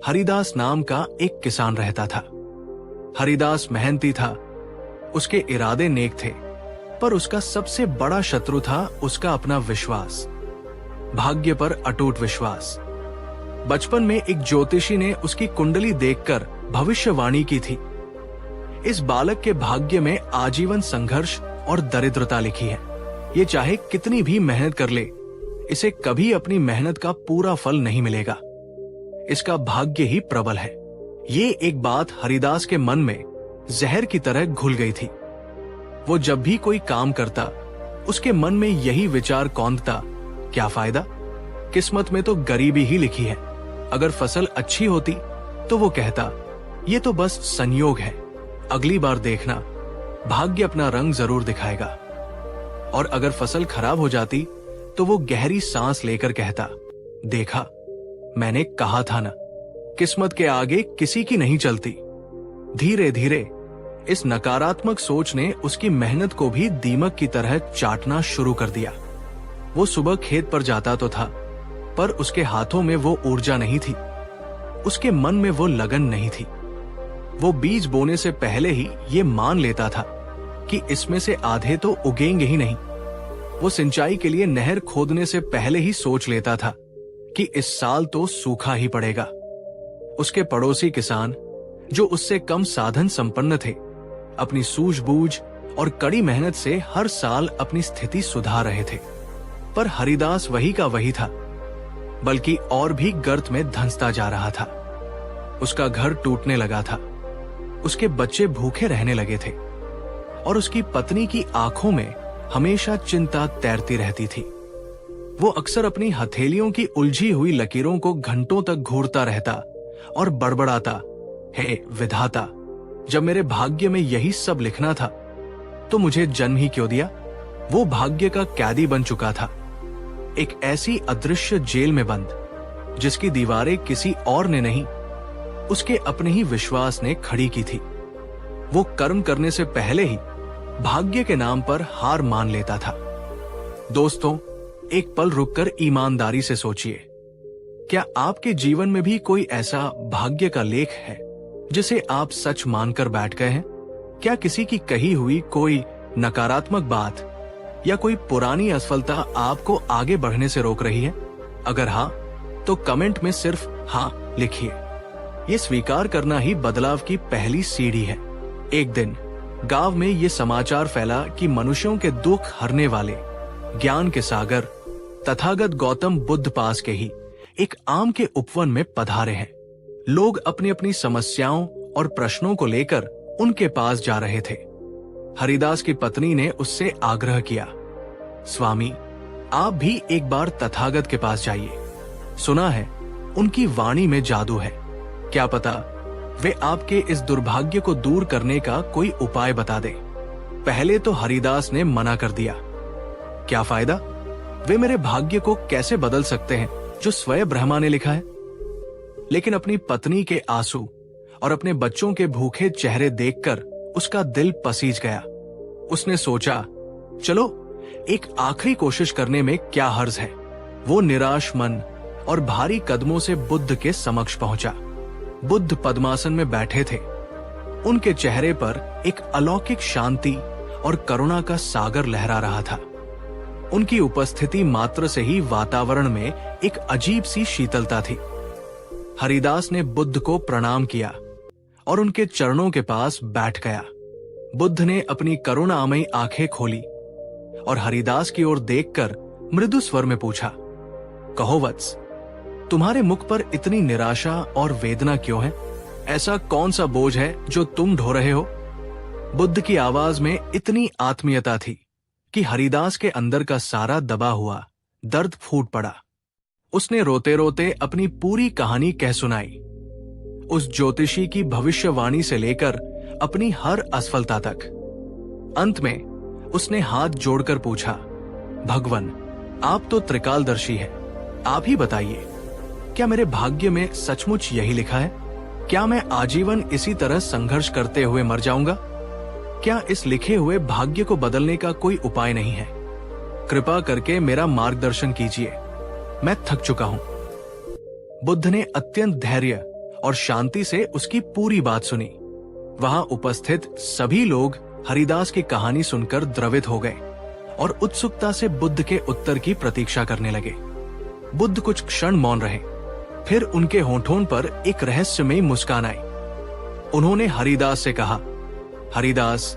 हरिदास नाम का एक किसान रहता था। हरिदास मेहनती था, उसके इरादे नेक थे, पर उसका सबसे बड़ा शत्रु था उसका अपना विश्वास, भाग्य पर अटूट विश्वास। बचपन में एक ज्योतिषी ने उसकी कुंडली देखकर भविष्यवाणी की थी, इस बालक के भाग्य में आजीवन संघर्ष और दरिद्रता लिखी है। ये चाहे कितनी भी मेहनत कर ले, इसे कभी अपनी मेहनत का पूरा फल नहीं मिलेगा। इसका भाग्य ही प्रबल है। ये एक बात हरिदास के मन में जहर की तरह घुल गई थी। वो जब भी कोई काम करता, उसके मन में यही विचार कौंधता, क्या फायदा, किस्मत में तो गरीबी ही लिखी है। अगर फसल अच्छी होती तो वो कहता, ये तो बस संयोग है, अगली बार देखना, भाग्य अपना रंग जरूर दिखाएगा। और अगर फसल खराब हो जाती तो वो गहरी सांस लेकर कहता, देखा, मैंने कहा था ना, किस्मत के आगे किसी की नहीं चलती। धीरे धीरे इस नकारात्मक सोच ने उसकी मेहनत को भी दीमक की तरह चाटना शुरू कर दिया। वो सुबह खेत पर जाता तो था, पर उसके हाथों में वो ऊर्जा नहीं थी, उसके मन में वो लगन नहीं थी। वो बीज बोने से पहले ही ये मान लेता था कि इसमें से आधे तो उगेंगे ही नहीं। वो सिंचाई के लिए नहर खोदने से पहले ही सोच लेता था कि इस साल तो सूखा ही पड़ेगा। उसके पड़ोसी किसान, जो उससे कम साधन संपन्न थे, अपनी सूझबूझ और कड़ी मेहनत से हर साल अपनी स्थिति सुधार रहे थे। पर हरिदास वही का वही था, बल्कि और भी गर्त में धंसता जा रहा था। उसका घर टूटने लगा था, उसके बच्चे भूखे रहने लगे थे और उसकी पत्नी की आंखों में हमेशा चिंता तैरती रहती थी। वो अक्सर अपनी हथेलियों की उलझी हुई लकीरों को घंटों तक घूरता रहता और बड़बड़ाता, हे विधाता, जब मेरे भाग्य में यही सब लिखना था तो मुझे जन्म ही क्यों दिया। वो भाग्य का कैदी बन चुका था, एक ऐसी अदृश्य जेल में बंद, जिसकी दीवारें किसी और ने नहीं, उसके अपने ही विश्वास ने खड़ी की थी। वो कर्म करने से पहले ही भाग्य के नाम पर हार मान लेता था। दोस्तों, एक पल रुककर ईमानदारी से सोचिए, क्या आपके जीवन में भी कोई ऐसा भाग्य का लेख है जिसे आप सच मानकर बैठ गए हैं? क्या किसी की कही हुई कोई नकारात्मक बात या कोई पुरानी असफलता आपको आगे बढ़ने से रोक रही है? अगर हाँ, तो कमेंट में सिर्फ हाँ लिखिए। ये स्वीकार करना ही बदलाव की पहली सीढ़ी है। एक दिन गांव में ये समाचार फैला कि मनुष्यों के दुख हरने वाले ज्ञान के सागर तथागत गौतम बुद्ध पास के ही एक आम के उपवन में पधारे हैं। लोग अपनी अपनी समस्याओं और प्रश्नों को लेकर उनके पास जा रहे थे। हरिदास की पत्नी ने उससे आग्रह किया, स्वामी, आप भी एक बार तथागत के पास जाइए। सुना है उनकी वाणी में जादू है, क्या पता वे आपके इस दुर्भाग्य को दूर करने का कोई उपाय बता दे। पहले तो हरिदास ने मना कर दिया, क्या फायदा, वे मेरे भाग्य को कैसे बदल सकते हैं जो स्वयं ब्रह्मा ने लिखा है। लेकिन अपनी पत्नी के आंसू और अपने बच्चों के भूखे चेहरे देखकर उसका दिल पसीज गया। उसने सोचा, चलो एक आखिरी कोशिश करने में क्या हर्ज है। वो निराश मन और भारी कदमों से बुद्ध के समक्ष पहुंचा। बुद्ध पद्मासन में बैठे थे। उनके चेहरे पर एक अलौकिक शांति और करुणा का सागर लहरा रहा था। उनकी उपस्थिति मात्र से ही वातावरण में एक अजीब सी शीतलता थी। हरिदास ने बुद्ध को प्रणाम किया और उनके चरणों के पास बैठ गया। बुद्ध ने अपनी करुणामयी आंखें खोली और हरिदास की ओर देखकर मृदु स्वर में पूछा, कहो वत्स, तुम्हारे मुख पर इतनी निराशा और वेदना क्यों है? ऐसा कौन सा बोझ है जो तुम ढो रहे हो? बुद्ध की आवाज में इतनी आत्मीयता थी कि हरिदास के अंदर का सारा दबा हुआ दर्द फूट पड़ा। उसने रोते रोते अपनी पूरी कहानी कह सुनाई, उस ज्योतिषी की भविष्यवाणी से लेकर अपनी हर असफलता तक। अंत में उसने हाथ जोड़कर पूछा, भगवान, आप तो त्रिकालदर्शी हैं, आप ही बताइए, क्या मेरे भाग्य में सचमुच यही लिखा है? क्या मैं आजीवन इसी तरह संघर्ष करते हुए मर जाऊंगा? क्या इस लिखे हुए भाग्य को बदलने का कोई उपाय नहीं है? कृपा करके मेरा मार्गदर्शन कीजिए, मैं थक चुका हूं। बुद्ध ने अत्यंत धैर्य और शांति से उसकी पूरी बात सुनी। वहां उपस्थित सभी लोग हरिदास की कहानी सुनकर द्रवित हो गए और उत्सुकता से बुद्ध के उत्तर की प्रतीक्षा करने लगे। बुद्ध कुछ क्षण मौन रहे, फिर उनके होठों पर एक रहस्यमयी मुस्कान आई। उन्होंने हरिदास से कहा, हरिदास,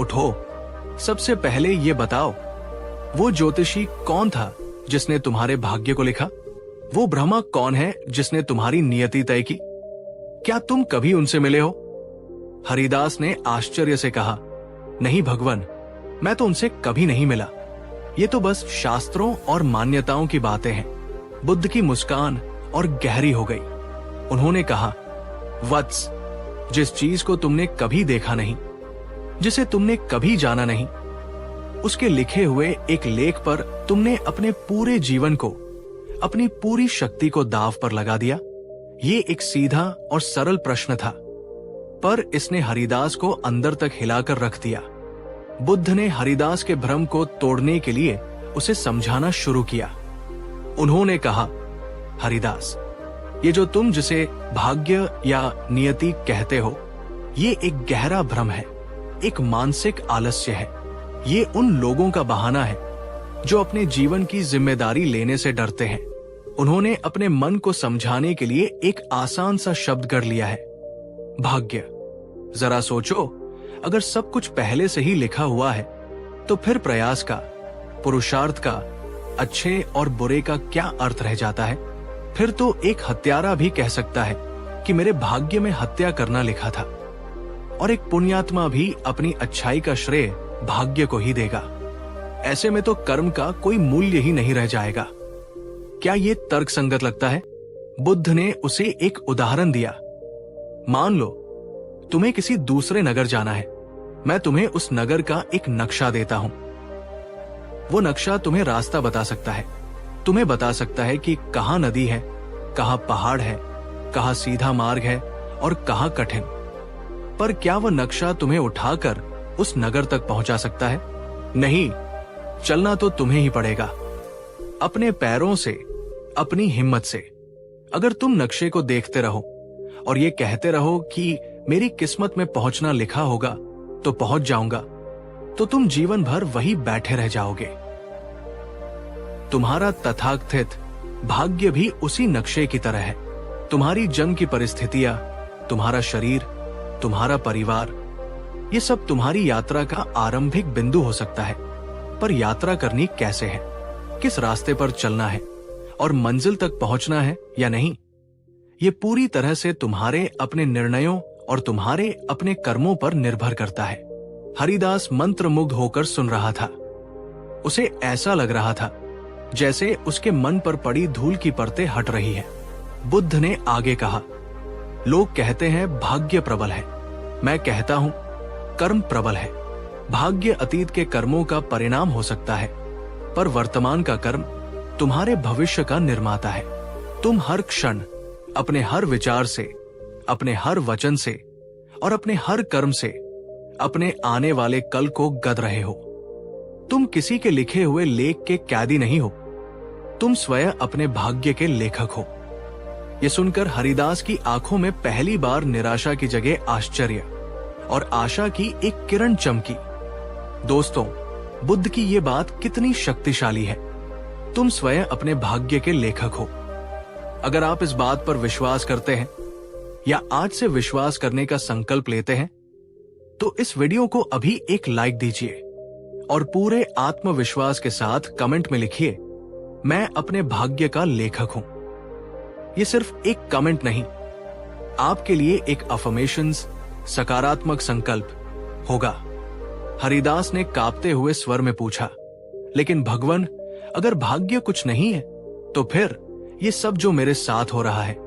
उठो, सबसे पहले ये बताओ, वो ज्योतिषी कौन था जिसने तुम्हारे भाग्य को लिखा? वो ब्रह्मा कौन है जिसने तुम्हारी नियति तय की? क्या तुम कभी उनसे मिले हो? हरिदास ने आश्चर्य से कहा, नहीं भगवान, मैं तो उनसे कभी नहीं मिला। ये तो बस शास्त्रों और मान्यताओं की बातें हैं। बुद्ध की मुस्कान और गहरी हो गई। उन्होंने कहा, वत्स, जिस चीज को तुमने कभी देखा नहीं, जिसे तुमने कभी जाना नहीं, उसके लिखे हुए एक लेख पर तुमने अपने पूरे जीवन को, अपनी पूरी शक्ति को दांव पर लगा दिया? ये एक सीधा और सरल प्रश्न था, पर इसने हरिदास को अंदर तक हिलाकर रख दिया। बुद्ध ने हरिदास के भ्रम को तोड़ने के लिए उसे समझाना शुरू किया। उन्होंने कहा, हरिदास, ये जो तुम जिसे भाग्य या नियति कहते हो, ये एक गहरा भ्रम है, एक मानसिक आलस्य है। ये उन लोगों का बहाना है जो अपने जीवन की जिम्मेदारी लेने से डरते हैं। उन्होंने अपने मन को समझाने के लिए एक आसान सा शब्द गढ़ लिया है, भाग्य। जरा सोचो, अगर सब कुछ पहले से ही लिखा हुआ है तो फिर प्रयास का, पुरुषार्थ का, अच्छे और बुरे का क्या अर्थ रह जाता है? फिर तो एक हत्यारा भी कह सकता है कि मेरे भाग्य में हत्या करना लिखा था, और एक पुण्यात्मा भी अपनी अच्छाई का श्रेय भाग्य को ही देगा। ऐसे में तो कर्म का कोई मूल्य ही नहीं रह जाएगा। क्या ये तर्क संगत लगता है? बुद्ध ने उसे एक उदाहरण दिया। मान लो तुम्हें किसी दूसरे नगर जाना है। मैं तुम्हें उस नगर का एक नक्शा देता हूं। वो नक्शा तुम्हें रास्ता बता सकता है, तुम्हें बता सकता है कि कहां नदी है, कहां पहाड़ है, कहां सीधा मार्ग है और कहां कठिन। पर क्या वह नक्शा तुम्हें उठाकर उस नगर तक पहुंचा सकता है? नहीं, चलना तो तुम्हें ही पड़ेगा, अपने पैरों से, अपनी हिम्मत से। अगर तुम नक्शे को देखते रहो और ये कहते रहो कि मेरी किस्मत में पहुंचना लिखा होगा तो पहुंच जाऊंगा, तो तुम जीवन भर वही बैठे रह जाओगे। तुम्हारा तथाकथित भाग्य भी उसी नक्शे की तरह है। तुम्हारी जन्म की परिस्थितियां, तुम्हारा शरीर, तुम्हारा परिवार, ये सब तुम्हारी यात्रा का आरंभिक बिंदु हो सकता है। पर यात्रा करनी कैसे है, किस रास्ते पर चलना है और मंजिल तक पहुंचना है या नहीं, ये पूरी तरह से तुम्हारे अपने निर्णयों और तुम्हारे अपने कर्मों पर निर्भर करता है। हरिदास मंत्रमुग्ध होकर सुन रहा था। उसे ऐसा लग रहा था जैसे उसके मन पर पड़ी धूल की परतें हट रही है। बुद्ध ने आगे कहा, लोग कहते हैं भाग्य प्रबल है, मैं कहता हूं कर्म प्रबल है। भाग्य अतीत के कर्मों का परिणाम हो सकता है, पर वर्तमान का कर्म तुम्हारे भविष्य का निर्माता है। तुम हर क्षण अपने हर विचार से, अपने हर वचन से और अपने हर कर्म से अपने आने वाले कल को गढ़ रहे हो। तुम किसी के लिखे हुए लेख के कैदी नहीं हो, तुम स्वयं अपने भाग्य के लेखक हो। ये सुनकर हरिदास की आंखों में पहली बार निराशा की जगह आश्चर्य और आशा की एक किरण चमकी। दोस्तों, बुद्ध की ये बात कितनी शक्तिशाली है। तुम स्वयं अपने भाग्य के लेखक हो। अगर आप इस बात पर विश्वास करते हैं या आज से विश्वास करने का संकल्प लेते हैं, तो इस वीडियो को अभी एक लाइक दीजिए और पूरे आत्मविश्वास के साथ कमेंट में लिखिए, मैं अपने भाग्य का लेखक हूं। ये सिर्फ एक कमेंट नहीं, आपके लिए एक अफर्मेशंस, सकारात्मक संकल्प होगा। हरिदास ने कांपते हुए स्वर में पूछा, लेकिन भगवान, अगर भाग्य कुछ नहीं है तो फिर ये सब जो मेरे साथ हो रहा है,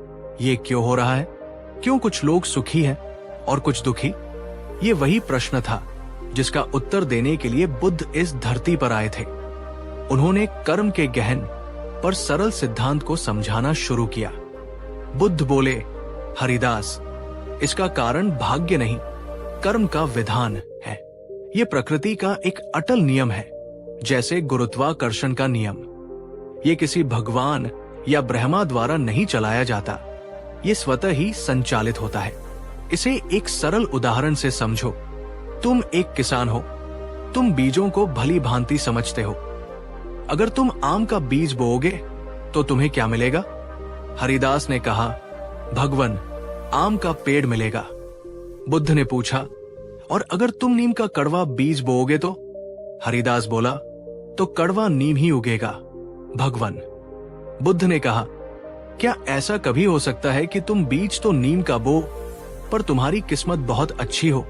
ये क्यों हो रहा है? क्यों कुछ लोग सुखी हैं और कुछ दुखी? ये वही प्रश्न था जिसका उत्तर देने के लिए बुद्ध इस धरती पर आए थे। उन्होंने कर्म के गहन पर सरल सिद्धांत को समझाना शुरू किया। बुद्ध बोले, हरिदास, इसका कारण भाग्य नहीं, कर्म का विधान है। ये प्रकृति का एक अटल नियम है, जैसे गुरुत्वाकर्षण का नियम। ये किसी भगवान या ब्रह्मा द्वारा नहीं चलाया जाता, ये स्वतः ही संचालित होता है। इसे एक सरल उदाहरण से समझो। तुम एक किसान हो, तुम बीजों को भली भांति समझते हो। अगर तुम आम का बीज बोओगे तो तुम्हें क्या मिलेगा? हरिदास ने कहा, भगवान, आम का पेड़ मिलेगा। बुद्ध ने पूछा, और अगर तुम नीम का कड़वा बीज बोओगे तो? हरिदास बोला, तो कड़वा नीम ही उगेगा, भगवान। बुद्ध ने कहा, क्या ऐसा कभी हो सकता है कि तुम बीज तो नीम का बो, पर तुम्हारी किस्मत बहुत अच्छी हो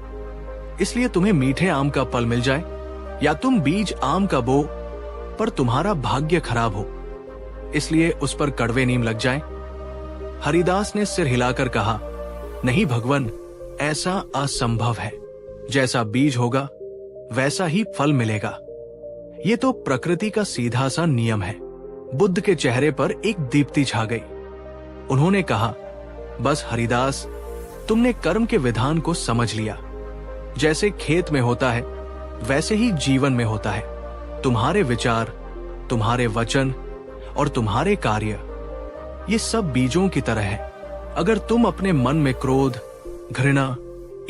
इसलिए तुम्हें मीठे आम का फल मिल जाए, या तुम बीज आम का बो पर तुम्हारा भाग्य खराब हो इसलिए उस पर कड़वे नीम लग जाएं? हरिदास ने सिर हिलाकर कहा, नहीं भगवान, ऐसा असंभव है। जैसा बीज होगा वैसा ही फल मिलेगा। ये तो प्रकृति का सीधा सा नियम है। बुद्ध के चेहरे पर एक दीप्ति छा गई। उन्होंने कहा, बस हरिदास, तुमने कर्म के विधान को समझ लिया। जैसे खेत में होता है वैसे ही जीवन में होता है। तुम्हारे विचार, तुम्हारे वचन और तुम्हारे कार्य, ये सब बीजों की तरह है। अगर तुम अपने मन में क्रोध, घृणा,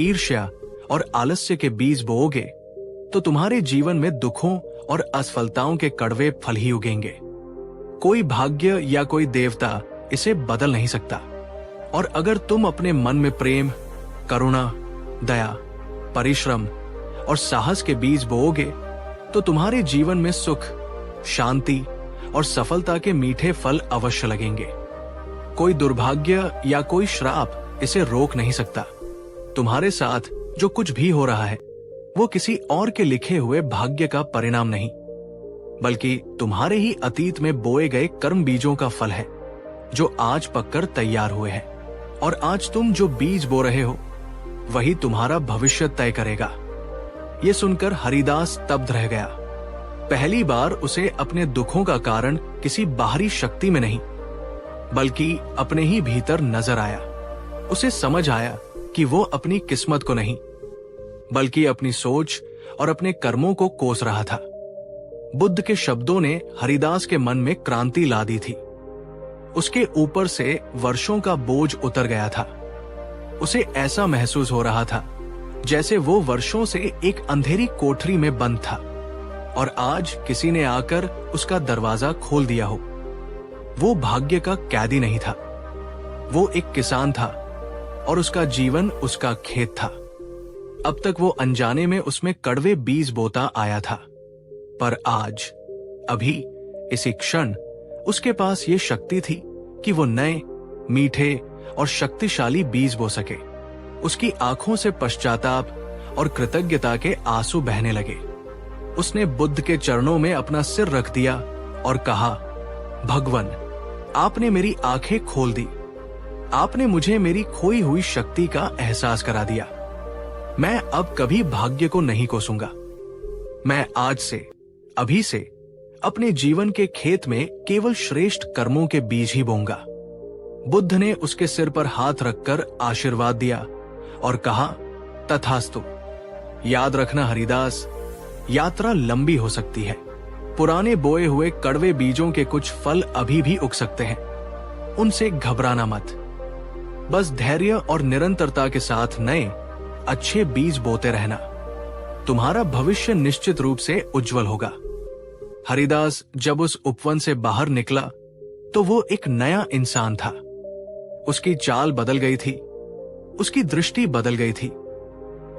ईर्ष्या और आलस्य के बीज बोओगे तो तुम्हारे जीवन में दुखों और असफलताओं के कड़वे फल ही उगेंगे। कोई भाग्य या कोई देवता इसे बदल नहीं सकता। और अगर तुम अपने मन में प्रेम, करुणा, दया, परिश्रम और साहस के बीज बोओगे तो तुम्हारे जीवन में सुख, शांति और सफलता के मीठे फल अवश्य लगेंगे। कोई दुर्भाग्य या कोई श्राप इसे रोक नहीं सकता। तुम्हारे साथ जो कुछ भी हो रहा है वो किसी और के लिखे हुए भाग्य का परिणाम नहीं, बल्कि तुम्हारे ही अतीत में बोए गए कर्म बीजों का फल है, जो आज पककर तैयार हुए हैं। और आज तुम जो बीज बो रहे हो वही तुम्हारा भविष्य तय करेगा। ये सुनकर हरिदास स्तब्ध रह गया। पहली बार उसे अपने दुखों का कारण किसी बाहरी शक्ति में नहीं, बल्कि अपने ही भीतर नजर आया। उसे समझ आया कि वो अपनी किस्मत को नहीं, बल्कि अपनी सोच और अपने कर्मों को कोस रहा था। बुद्ध के शब्दों ने हरिदास के मन में क्रांति ला दी थी। उसके ऊपर से वर्षों का बोझ उतर गया था। उसे ऐसा महसूस हो रहा था जैसे वो वर्षों से एक अंधेरी कोठरी में बंद था और आज किसी ने आकर उसका दरवाजा खोल दिया हो। वो भाग्य का कैदी नहीं था, वो एक किसान था और उसका जीवन उसका खेत था। अब तक वो अनजाने में उसमें कड़वे बीज बोता आया था, पर आज, अभी, इसी क्षण उसके पास ये शक्ति थी कि वो नए, मीठे और शक्तिशाली बीज बो सके। उसकी आंखों से पश्चाताप और कृतज्ञता के आंसू बहने लगे। उसने बुद्ध के चरणों में अपना सिर रख दिया और कहा, भगवन, आपने मेरी आंखें खोल दी। आपने मुझे मेरी खोई हुई शक्ति का एहसास करा दिया। मैं अब कभी भाग्य को नहीं कोसूंगा। मैं आज से, अभी से अपने जीवन के खेत में केवल श्रेष्ठ कर्मों के बीज ही बोऊंगा। बुद्ध ने उसके सिर पर हाथ रखकर आशीर्वाद दिया और कहा, तथास्तु। याद रखना हरिदास, यात्रा लंबी हो सकती है। पुराने बोए हुए कड़वे बीजों के कुछ फल अभी भी उग सकते हैं। उनसे घबराना मत। बस धैर्य और निरंतरता के साथ नए, अच्छे बीज बोते रहना। तुम्हारा भविष्य निश्चित रूप से उज्जवल होगा। हरिदास जब उस उपवन से बाहर निकला तो वो एक नया इंसान था। उसकी चाल बदल गई थी, उसकी दृष्टि बदल गई थी,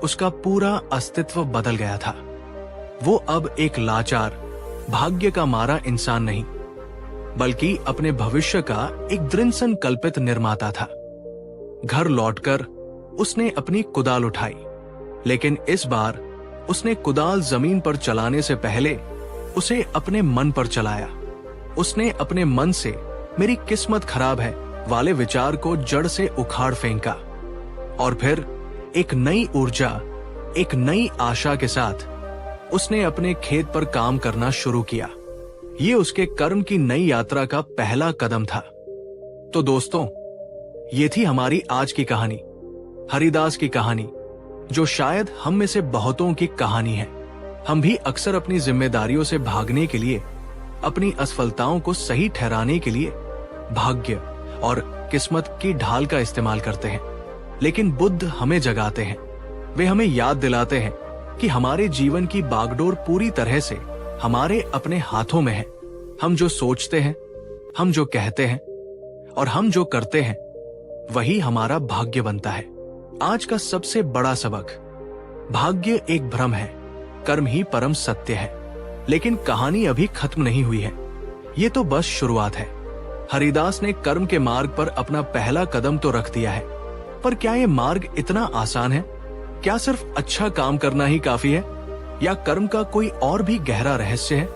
उसका पूरा अस्तित्व बदल गया था। वो अब एक लाचार, भाग्य का मारा इंसान नहीं, बल्कि अपने भविष्य का एक दृढ़ संकल्पित निर्माता था। घर लौटकर उसने अपनी कुदाल उठाई, लेकिन इस बार उसने कुदाल जमीन पर चलाने से पहले उसे अपने मन पर चलाया। उसने अपने मन से मेरी किस्मत खराब है वाले विचार को जड़ से उखाड़ फेंका और फिर एक नई ऊर्जा, एक नई आशा के साथ उसने अपने खेत पर काम करना शुरू किया। ये उसके कर्म की नई यात्रा का पहला कदम था। तो दोस्तों, ये थी हमारी आज की कहानी, हरिदास की कहानी, जो शायद हम में से बहुतों की कहानी है। हम भी अक्सर अपनी जिम्मेदारियों से भागने के लिए, अपनी असफलताओं को सही ठहराने के लिए भाग्य और किस्मत की ढाल का इस्तेमाल करते हैं। लेकिन बुद्ध हमें जगाते हैं। वे हमें याद दिलाते हैं कि हमारे जीवन की बागडोर पूरी तरह से हमारे अपने हाथों में है। हम जो सोचते हैं, हम जो कहते हैं और हम जो करते हैं, वही हमारा भाग्य बनता है। आज का सबसे बड़ा सबक, भाग्य एक भ्रम है, कर्म ही परम सत्य है। लेकिन कहानी अभी खत्म नहीं हुई है, ये तो बस शुरुआत है। हरिदास ने कर्म के मार्ग पर अपना पहला कदम तो रख दिया है, पर क्या ये मार्ग इतना आसान है? क्या सिर्फ अच्छा काम करना ही काफी है, या कर्म का कोई और भी गहरा रहस्य है?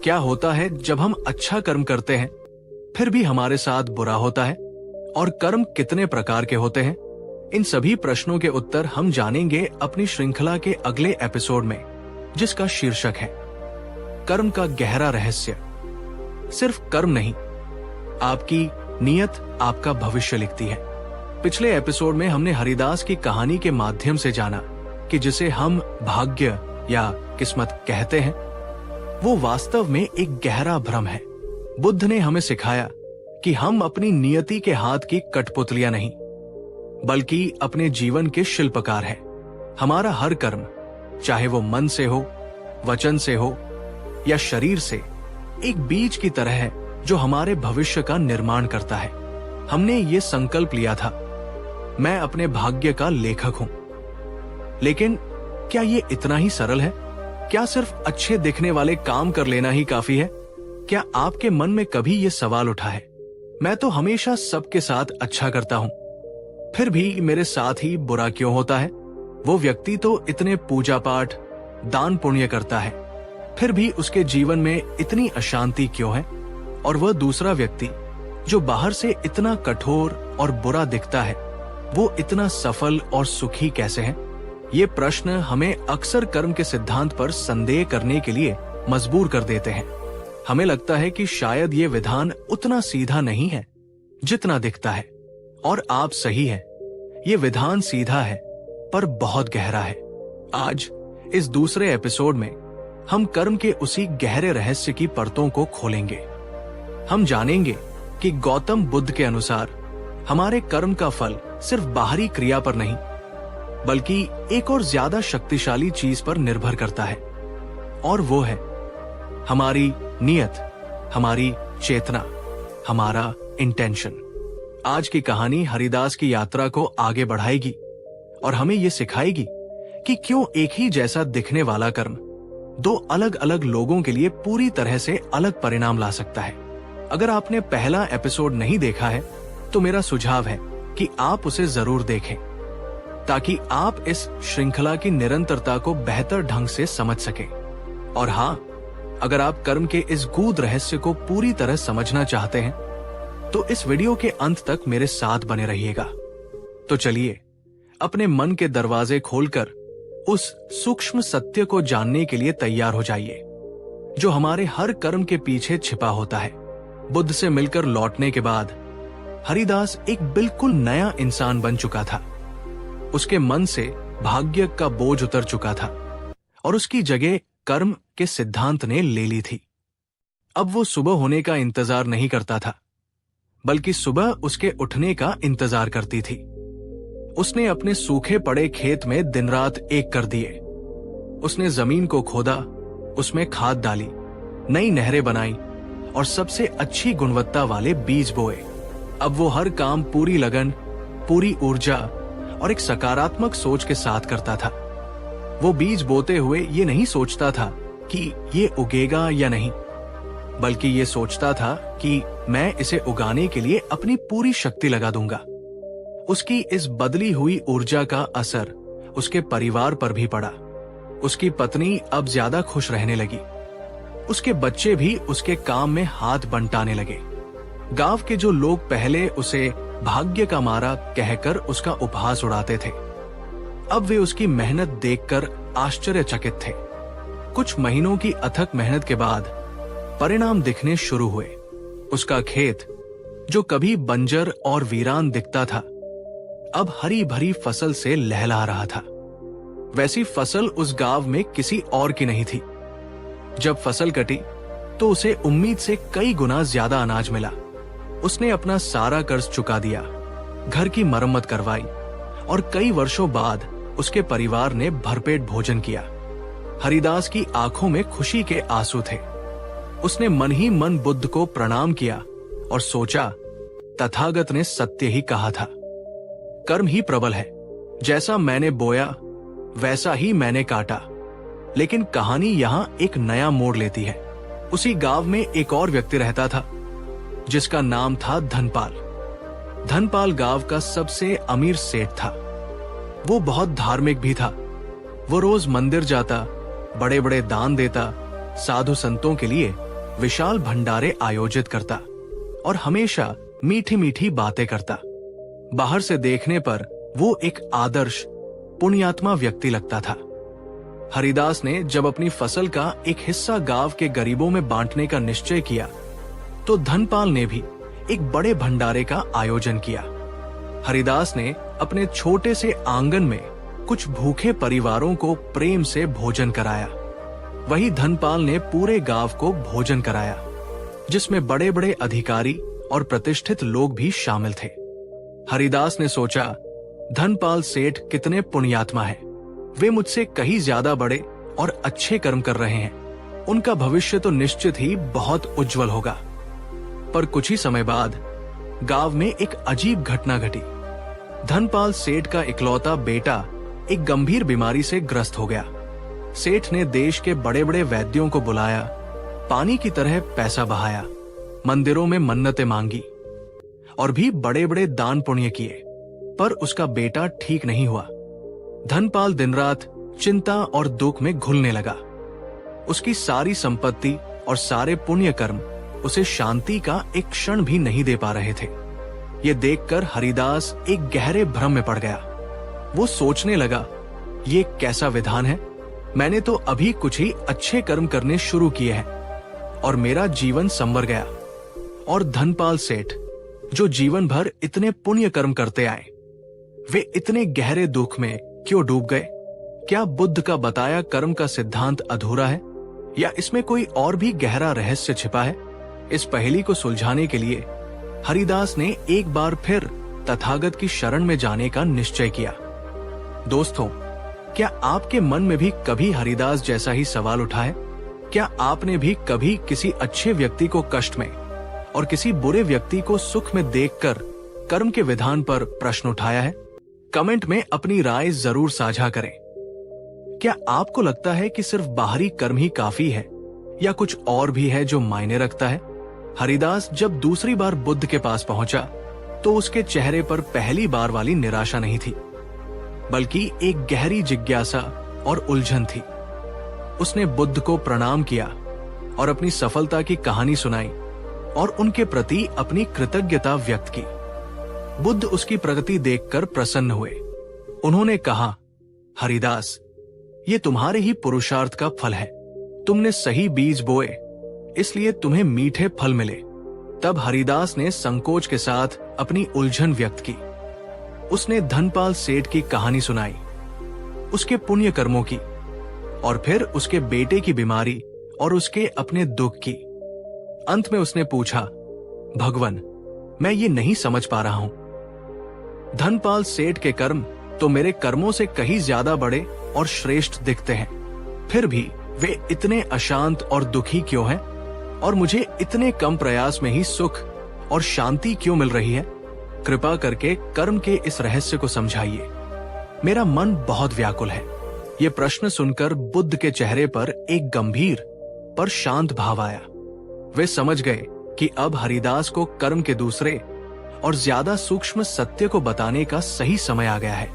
क्या होता है जब हम अच्छा कर्म करते हैं फिर भी हमारे साथ बुरा होता है? और कर्म कितने प्रकार के होते हैं? इन सभी प्रश्नों के उत्तर हम जानेंगे अपनी श्रृंखला के अगले एपिसोड में, जिसका शीर्षक है कर्म का गहरा रहस्य। सिर्फ कर्म नहीं, आपकी नीयत आपका भविष्य लिखती है। पिछले एपिसोड में हमने हरिदास की कहानी के माध्यम से जाना कि जिसे हम भाग्य या किस्मत कहते हैं, वो वास्तव में एक गहरा भ्रम है। बुद्ध ने हमें सिखाया कि हम अपनी नियति के हाथ की कठपुतलियां नहीं, बल्कि अपने जीवन के शिल्पकार हैं। हमारा हर कर्म, चाहे वो मन से हो, वचन से हो या शरीर से, एक बीज की तरह है जो हमारे भविष्य का निर्माण करता है। हमने ये संकल्प लिया था, मैं अपने भाग्य का लेखक हूं। लेकिन क्या ये इतना ही सरल है? क्या सिर्फ अच्छे दिखने वाले काम कर लेना ही काफी है? क्या आपके मन में कभी ये सवाल उठा है, मैं तो हमेशा सबके साथ अच्छा करता हूं, फिर भी मेरे साथ ही बुरा क्यों होता है? वो व्यक्ति तो इतने पूजा पाठ, दान पुण्य करता है, फिर भी उसके जीवन में इतनी अशांति क्यों है? और वह दूसरा व्यक्ति जो बाहर से इतना कठोर और बुरा दिखता है, वो इतना सफल और सुखी कैसे है? ये प्रश्न हमें अक्सर कर्म के सिद्धांत पर संदेह करने के लिए मजबूर कर देते हैं। हमें लगता है कि शायद ये विधान उतना सीधा नहीं है जितना दिखता है। और आप सही है, ये विधान सीधा है पर बहुत गहरा है। आज इस दूसरे एपिसोड में हम कर्म के उसी गहरे रहस्य की परतों को खोलेंगे। हम जानेंगे कि गौतम बुद्ध के अनुसार हमारे कर्म का फल सिर्फ बाहरी क्रिया पर नहीं, बल्कि एक और ज्यादा शक्तिशाली चीज पर निर्भर करता है, और वो है हमारी नियत, हमारी चेतना, हमारा इंटेंशन। आज की कहानी हरिदास की यात्रा को आगे बढ़ाएगी और हमें ये सिखाएगी कि क्यों एक ही जैसा दिखने वाला कर्म दो अलग अलग लोगों के लिए पूरी तरह से अलग परिणाम ला सकता है। अगर आपने पहला एपिसोड नहीं देखा है तो मेरा सुझाव है कि आप उसे जरूर देखें, ताकि आप इस श्रृंखला की निरंतरता को बेहतर ढंग से समझ सकें। और हाँ, अगर आप कर्म के इस गूढ़ रहस्य को पूरी तरह समझना चाहते हैं तो इस वीडियो के अंत तक मेरे साथ बने रहिएगा। तो चलिए अपने मन के दरवाजे खोलकर उस सूक्ष्म सत्य को जानने के लिए तैयार हो जाइए जो हमारे हर कर्म के पीछे छिपा होता है। बुद्ध से मिलकर लौटने के बाद हरिदास एक बिल्कुल नया इंसान बन चुका था। उसके मन से भाग्य का बोझ उतर चुका था और उसकी जगह कर्म के सिद्धांत ने ले ली थी। अब वो सुबह होने का इंतजार नहीं करता था, बल्कि सुबह उसके उठने का इंतजार करती थी। उसने अपने सूखे पड़े खेत में दिन रात एक कर दिए। उसने जमीन को खोदा, उसमें खाद डाली, नई नहरें बनाई और सबसे अच्छी गुणवत्ता वाले बीज बोए। अब वो हर काम पूरी लगन, पूरी ऊर्जा और एक सकारात्मक सोच के साथ करता था। वो बीज बोते हुए ये नहीं सोचता था कि ये उगेगा या नहीं, बल्कि ये सोचता था कि मैं इसे उगाने के लिए अपनी पूरी शक्ति लगा दूंगा। उसकी इस बदली हुई ऊर्जा का असर उसके परिवार पर भी पड़ा। उसकी पत्नी अब ज्यादा खुश रहने लगी। उसके बच्चे भी उसके काम में हाथ बंटाने लगे। गांव के जो लोग पहले उसे भाग्य का मारा कहकर उसका उपहास उड़ाते थे, अब वे उसकी मेहनत देखकर आश्चर्यचकित थे। कुछ महीनों की अथक मेहनत के बाद परिणाम दिखने शुरू हुए। उसका खेत, जो कभी बंजर और वीरान दिखता था, अब हरी भरी फसल से लहला रहा था। वैसी फसल उस गांव में किसी और की नहीं थी। जब फसल कटी तो उसे उम्मीद से कई गुना ज्यादा अनाज मिला। उसने अपना सारा कर्ज चुका दिया, घर की मरम्मत करवाई और कई वर्षों बाद उसके परिवार ने भरपेट भोजन किया। हरिदास की आंखों में खुशी के आंसू थे। उसने मन ही मन बुद्ध को प्रणाम किया और सोचा, तथागत ने सत्य ही कहा था, कर्म ही प्रबल है। जैसा मैंने बोया वैसा ही मैंने काटा। लेकिन कहानी यहाँ एक नया मोड़ लेती है। उसी गांव में एक और व्यक्ति रहता था जिसका नाम था धनपाल। धनपाल गांव का सबसे अमीर सेठ था। वो बहुत धार्मिक भी था। वो रोज मंदिर जाता, बड़े बड़े दान देता, साधु संतों के लिए विशाल भंडारे आयोजित करता और हमेशा मीठी मीठी बातें करता। बाहर से देखने पर वो एक आदर्श पुण्यात्मा व्यक्ति लगता था। हरिदास ने जब अपनी फसल का एक हिस्सा गांव के गरीबों में बांटने का निश्चय किया, तो धनपाल ने भी एक बड़े भंडारे का आयोजन किया। हरिदास ने अपने छोटे से आंगन में कुछ भूखे परिवारों को प्रेम से भोजन कराया। वही धनपाल ने पूरे गांव को भोजन कराया, जिसमें बड़े बड़े अधिकारी और प्रतिष्ठित लोग भी शामिल थे। हरिदास ने सोचा, धनपाल सेठ कितने पुण्यात्मा हैं। वे मुझसे कहीं ज्यादा बड़े और अच्छे कर्म कर रहे हैं। उनका भविष्य तो निश्चित ही बहुत उज्जवल होगा। पर कुछ ही समय बाद गांव में एक अजीब घटना घटी। धनपाल सेठ का इकलौता बेटा एक गंभीर बीमारी से ग्रस्त हो गया। सेठ ने देश के बड़े बड़े वैद्यों को बुलाया, पानी की तरह पैसा बहाया, मंदिरों में मन्नतें मांगी और भी बड़े बड़े दान पुण्य किए, पर उसका बेटा ठीक नहीं हुआ। धनपाल दिन रात चिंता और दुख में घुलने लगा। उसकी सारी संपत्ति और सारे पुण्य कर्म उसे शांति का एक क्षण भी नहीं दे पा रहे थे। ये देखकर हरिदास एक गहरे भ्रम में पड़ गया। वो सोचने लगा, ये कैसा विधान है। मैंने तो अभी कुछ ही अच्छे कर्म करने शुरू किए हैं और मेरा जीवन संवर गया। और धनपाल सेठ, जो जीवन भर इतने पुण्य कर्म करते आए, वे इतने गहरे दुख में क्यों डूब गए? क्या बुद्ध का बताया कर्म का सिद्धांत अधूरा है, या इसमें कोई और भी गहरा रहस्य छिपा है? इस पहेली को सुलझाने के लिए हरिदास ने एक बार फिर तथागत की शरण में जाने का निश्चय किया। दोस्तों, क्या आपके मन में भी कभी हरिदास जैसा ही सवाल उठा है? क्या आपने भी कभी किसी अच्छे व्यक्ति को कष्ट में और किसी बुरे व्यक्ति को सुख में देखकर कर्म के विधान पर प्रश्न उठाया है? कमेंट में अपनी राय जरूर साझा करें। क्या आपको लगता है कि सिर्फ बाहरी कर्म ही काफी है, या कुछ और भी है जो मायने रखता है? हरिदास जब दूसरी बार बुद्ध के पास पहुंचा, तो उसके चेहरे पर पहली बार वाली निराशा नहीं थी, बल्कि एक गहरी जिज्ञासा और उलझन थी। उसने बुद्ध को प्रणाम किया और अपनी सफलता की कहानी सुनाई और उनके प्रति अपनी कृतज्ञता व्यक्त की। बुद्ध उसकी प्रगति देखकर प्रसन्न हुए। उन्होंने कहा, हरिदास, ये तुम्हारे ही पुरुषार्थ का फल है। तुमने सही बीज बोए, इसलिए तुम्हें मीठे फल मिले। तब हरिदास ने संकोच के साथ अपनी उलझन व्यक्त की। उसने धनपाल सेठ की कहानी सुनाई, उसके पुण्य कर्मों की, और फिर उसके बेटे की बीमारी और उसके अपने दुख की। अंत में उसने पूछा, भगवान, मैं ये नहीं समझ पा रहा हूं। धनपाल सेठ के कर्म तो मेरे कर्मों से कहीं ज्यादा बड़े और श्रेष्ठ दिखते हैं, फिर भी वे इतने अशांत और दुखी क्यों हैं? और मुझे इतने कम प्रयास में ही सुख और शांति क्यों मिल रही है? कृपा करके कर्म के इस रहस्य को समझाइए। मेरा मन बहुत व्याकुल है। ये प्रश्न सुनकर बुद्ध के चेहरे पर एक गंभीर पर शांत भाव आया। वे समझ गए कि अब हरिदास को कर्म के दूसरे और ज्यादा सूक्ष्म सत्य को बताने का सही समय आ गया है।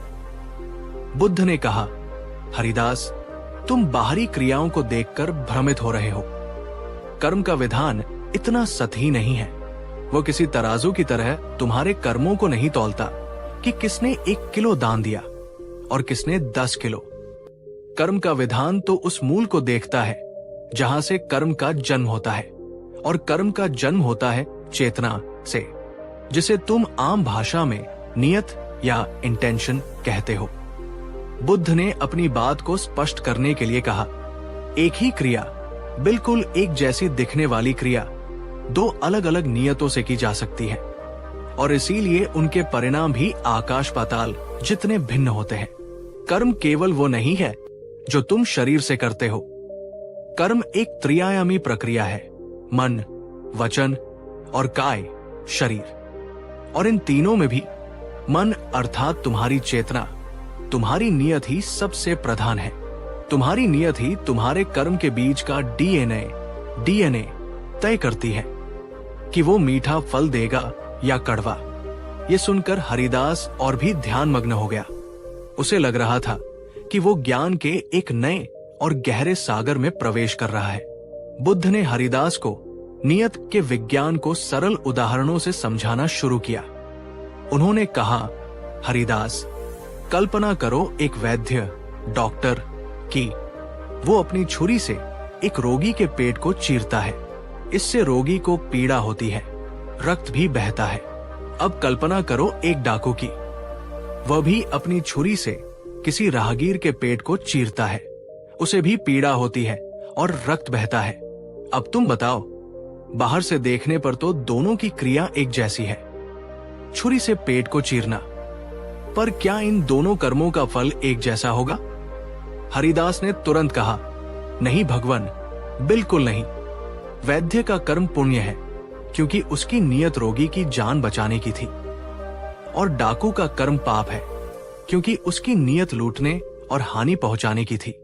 बुद्ध ने कहा, हरिदास, तुम बाहरी क्रियाओं को देखकर भ्रमित हो रहे हो। कर्म का विधान इतना सतही नहीं है। वो किसी तराजू की तरह तुम्हारे कर्मों को नहीं तौलता कि किसने 1 किलो दान दिया और किसने 10 किलो। कर्म का विधान तो उस मूल को देखता है जहां से कर्म का जन्म होता है, और कर्म का जन्म होता है चेतना से, जिसे तुम आम भाषा में नियत या इंटेंशन कहते हो। बुद्ध ने अपनी बात को स्पष्ट करने के लिए कहा, एक ही क्रिया, बिल्कुल एक जैसी दिखने वाली क्रिया 2 अलग अलग नियतों से की जा सकती है, और इसीलिए उनके परिणाम भी आकाश पाताल जितने भिन्न होते हैं। कर्म केवल वो नहीं है जो तुम शरीर से करते हो। कर्म एक त्रिआयामी प्रक्रिया है, मन, वचन और काय, शरीर। और इन तीनों में भी मन अर्थात तुम्हारी चेतना, तुम्हारी नियत ही सबसे प्रधान है। तुम्हारी नियत ही तुम्हारे कर्म के बीज का डीएनए तय करती है कि वो मीठा फल देगा या कड़वा। ये सुनकर हरिदास और भी ध्यान मग्न हो गया। उसे लग रहा था कि वो ज्ञान के एक नए और गहरे सागर में प्रवेश कर रहा है। बुद्ध ने हरिदास को नियत के विज्ञान को सरल उदाहरणों से समझाना शुरू किया। उन्होंने कहा, हरिदास, कल्पना करो एक वैद्य, डॉक्टर की वो अपनी छुरी से एक रोगी के पेट को चीरता है। इससे रोगी को पीड़ा होती है, रक्त भी बहता है। अब कल्पना करो एक डाकू की, वह भी अपनी छुरी से किसी राहगीर के पेट को चीरता है। उसे भी पीड़ा होती है और रक्त बहता है। अब तुम बताओ, बाहर से देखने पर तो दोनों की क्रिया एक जैसी है, छुरी से पेट को चीरना, पर क्या इन दोनों कर्मों का फल एक जैसा होगा? हरिदास ने तुरंत कहा, नहीं भगवान, बिल्कुल नहीं। वैद्य का कर्म पुण्य है, क्योंकि उसकी नियत रोगी की जान बचाने की थी, और डाकू का कर्म पाप है, क्योंकि उसकी नियत लूटने और हानि पहुंचाने की थी।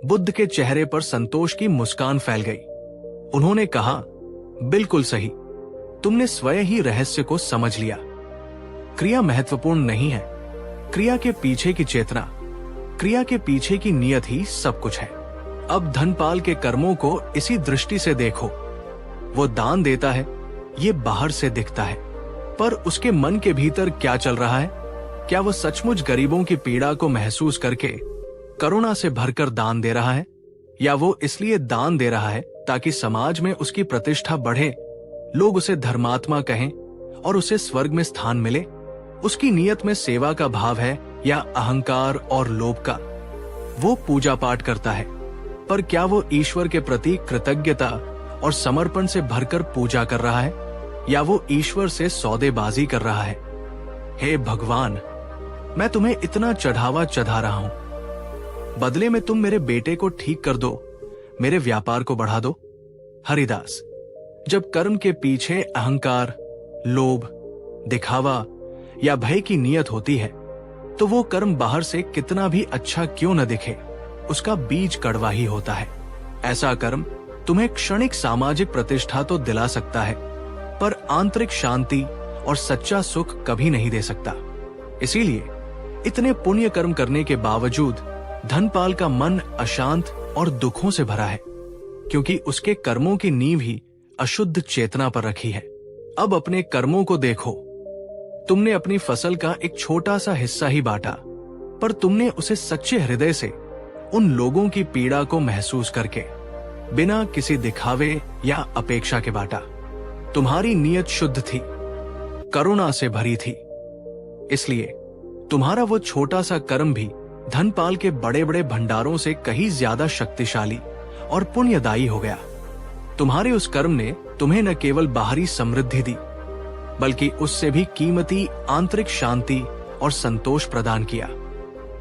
बुद्ध के चेहरे पर संतोष की मुस्कान फैल गई। उन्होंने कहा, बिल्कुल सही, तुमने स्वयं ही रहस्य को समझ लिया। क्रिया महत्वपूर्ण नहीं है, क्रिया के पीछे की चेतना, क्रिया के पीछे की नियत ही सब कुछ है। अब धनपाल के कर्मों को इसी दृष्टि से देखो। वो दान देता है, ये बाहर से दिखता है, पर उसके मन के भीतर क्या चल रहा है? क्या वो सचमुच गरीबों की पीड़ा को महसूस करके करुणा से भरकर दान दे रहा है, या वो इसलिए दान दे रहा है ताकि समाज में उसकी प्रतिष्ठा बढ़े, लोग उसे धर्मात्मा कहें और उसे स्वर्ग में स्थान मिले? उसकी नियत में सेवा का भाव है या अहंकार और लोभ का? वो पूजा पाठ करता है, पर क्या वो ईश्वर के प्रति कृतज्ञता और समर्पण से भरकर पूजा कर रहा है, या वो ईश्वर से सौदेबाजी कर रहा है? हे भगवान, मैं तुम्हें इतना चढ़ावा चढ़ा रहा हूं, बदले में तुम मेरे बेटे को ठीक कर दो, मेरे व्यापार को बढ़ा दो। हरिदास, जब कर्म के पीछे अहंकार, लोभ, दिखावा या भय की नियत होती है, तो वो कर्म बाहर से कितना भी अच्छा क्यों न दिखे, उसका बीज कड़वा ही होता है। ऐसा कर्म तुम्हें क्षणिक सामाजिक प्रतिष्ठा तो दिला सकता है, पर आंतरिक शांति और सच्चा सुख कभी नहीं दे सकता। इसीलिए इतने पुण्य कर्म करने के बावजूद धनपाल का मन अशांत और दुखों से भरा है, क्योंकि उसके कर्मों की नींव ही अशुद्ध चेतना पर रखी है। अब अपने कर्मों को देखो। तुमने अपनी फसल का एक छोटा सा हिस्सा ही बांटा, पर तुमने उसे सच्चे हृदय से उन लोगों की पीड़ा को महसूस करके, बिना किसी दिखावे या अपेक्षा के बांटा। तुम्हारी नियत शुद्ध थी, करुणा से भरी थी, इसलिए तुम्हारा वो छोटा सा कर्म भी धनपाल के बड़े बड़े भंडारों से कहीं ज्यादा शक्तिशाली और पुण्यदायी हो गया। तुम्हारे उस कर्म ने तुम्हें न केवल बाहरी समृद्धि दी, बल्कि उससे भी कीमती आंतरिक शांति और संतोष प्रदान किया।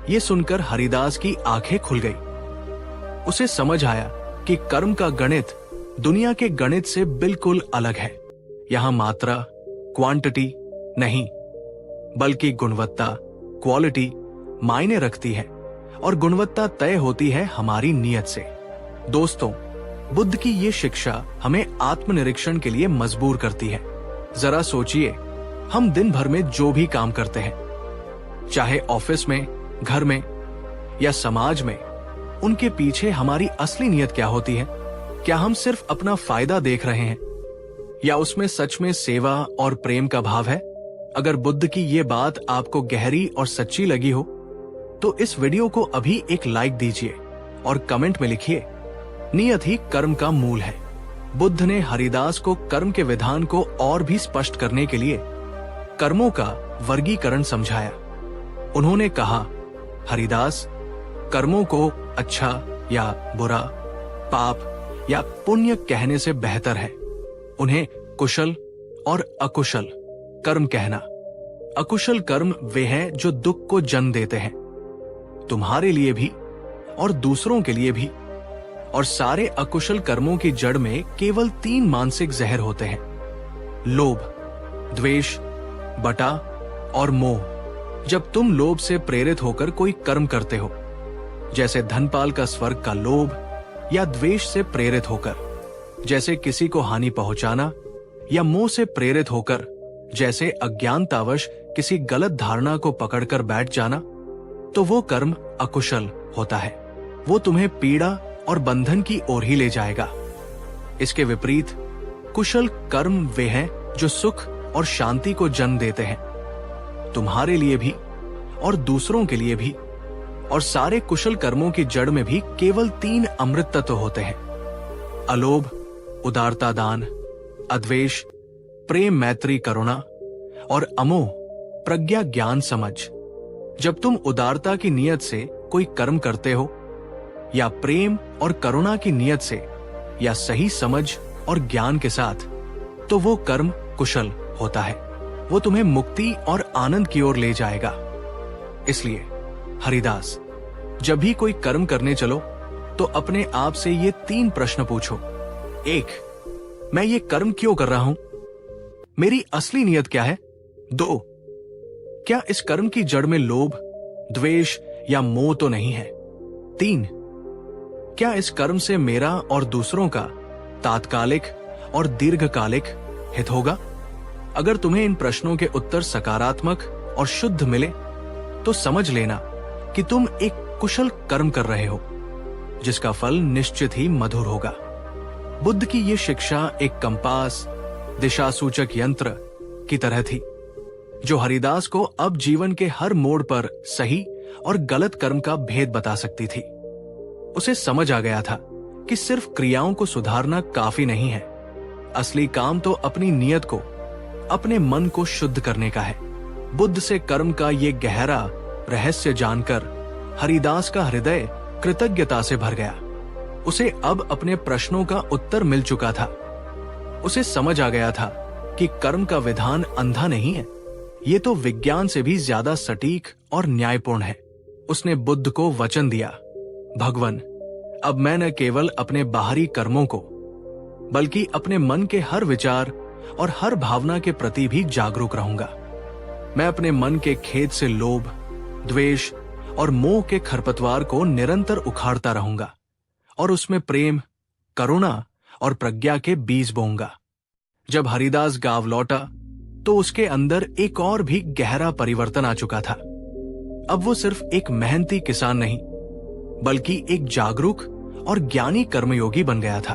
ये सुनकर हरिदास की आंखें खुल गई। उसे समझ आया कि कर्म का गणित दुनिया के गणित से बिल्कुल अलग है। यहाँ मात्रा, क्वांटिटी नहीं, बल्कि गुणवत्ता, क्वालिटी मायने रखती है, और गुणवत्ता तय होती है हमारी नियत से। दोस्तों, बुद्ध की ये शिक्षा हमें आत्मनिरीक्षण के लिए मजबूर करती है। जरा सोचिए, हम दिन भर में जो भी काम करते हैं, चाहे ऑफिस में, घर में या समाज में, उनके पीछे हमारी असली नियत क्या होती है? क्या हम सिर्फ अपना फायदा देख रहे हैं, या उसमें सच में सेवा और प्रेम का भाव है? अगर बुद्ध की ये बात आपको गहरी और सच्ची लगी हो, तो इस वीडियो को अभी एक लाइक दीजिए और कमेंट में लिखिए, नियत ही कर्म का मूल है। बुद्ध ने हरिदास को कर्म के विधान को और भी स्पष्ट करने के लिए कर्मों का वर्गीकरण समझाया। उन्होंने कहा, हरिदास, कर्मों को अच्छा या बुरा, पाप या पुण्य कहने से बेहतर है उन्हें कुशल और अकुशल कर्म कहना। अकुशल कर्म वे हैं जो दुख को जन्म देते हैं, तुम्हारे लिए भी और दूसरों के लिए भी। और सारे अकुशल कर्मों की जड़ में केवल 3 मानसिक जहर होते हैं: लोभ, द्वेष, बटा और मोह। जब तुम लोभ से प्रेरित होकर कोई कर्म करते हो, जैसे धनपाल का स्वर्ग का लोभ, या द्वेष से प्रेरित होकर, जैसे किसी को हानि पहुंचाना, या मोह से प्रेरित होकर, जैसे अज्ञानतावश किसी गलत धारणा को पकड़कर बैठ जाना, तो वो कर्म अकुशल होता है। वो तुम्हें पीड़ा और बंधन की ओर ही ले जाएगा। इसके विपरीत कुशल कर्म वे हैं जो सुख और शांति को जन्म देते हैं, तुम्हारे लिए भी और दूसरों के लिए भी। और सारे कुशल कर्मों की जड़ में भी केवल 3 अमृत तत्व होते हैं। अलोभ, उदारता दान, अद्वेष, प्रेम मैत्री करुणा, और अमोह, प्रज्ञा ज्ञान समझ। जब तुम उदारता की नियत से कोई कर्म करते हो, या प्रेम और करुणा की नियत से, या सही समझ और ज्ञान के साथ, तो वो कर्म कुशल होता है। वो तुम्हें मुक्ति और आनंद की ओर ले जाएगा। इसलिए हरिदास, जब भी कोई कर्म करने चलो तो अपने आप से ये 3 प्रश्न पूछो। 1, मैं ये कर्म क्यों कर रहा हूं? मेरी असली नियत क्या है? 2, क्या इस कर्म की जड़ में लोभ, द्वेष या मोह तो नहीं है? 3, क्या इस कर्म से मेरा और दूसरों का तात्कालिक और दीर्घकालिक हित होगा? अगर तुम्हें इन प्रश्नों के उत्तर सकारात्मक और शुद्ध मिले तो समझ लेना कि तुम एक कुशल कर्म कर रहे हो, जिसका फल निश्चित ही मधुर होगा। बुद्ध की ये शिक्षा एक कंपास, दिशा सूचक यंत्र की तरह थी, जो हरिदास को अब जीवन के हर मोड़ पर सही और गलत कर्म का भेद बता सकती थी। उसे समझ आ गया था कि सिर्फ क्रियाओं को सुधारना काफी नहीं है। असली काम तो अपनी नियत को, अपने मन को शुद्ध करने का है। बुद्ध से कर्म का ये गहरा रहस्य जानकर हरिदास का हृदय कृतज्ञता से भर गया। उसे अब अपने प्रश्नों का उत्तर मिल चुका था। उसे समझ आ गया था कि कर्म का विधान अंधा नहीं है, ये तो विज्ञान से भी ज्यादा सटीक और न्यायपूर्ण है। उसने बुद्ध को वचन दिया, भगवन, अब मैं न केवल अपने बाहरी कर्मों को, बल्कि अपने मन के हर विचार और हर भावना के प्रति भी जागरूक रहूंगा। मैं अपने मन के खेत से लोभ, द्वेष और मोह के खरपतवार को निरंतर उखाड़ता रहूंगा और उसमें प्रेम, करुणा और प्रज्ञा के बीज बोऊंगा। जब हरिदास गांव लौटा तो उसके अंदर एक और भी गहरा परिवर्तन आ चुका था। अब वो सिर्फ एक मेहनती किसान नहीं, बल्कि एक जागरूक और ज्ञानी कर्मयोगी बन गया था।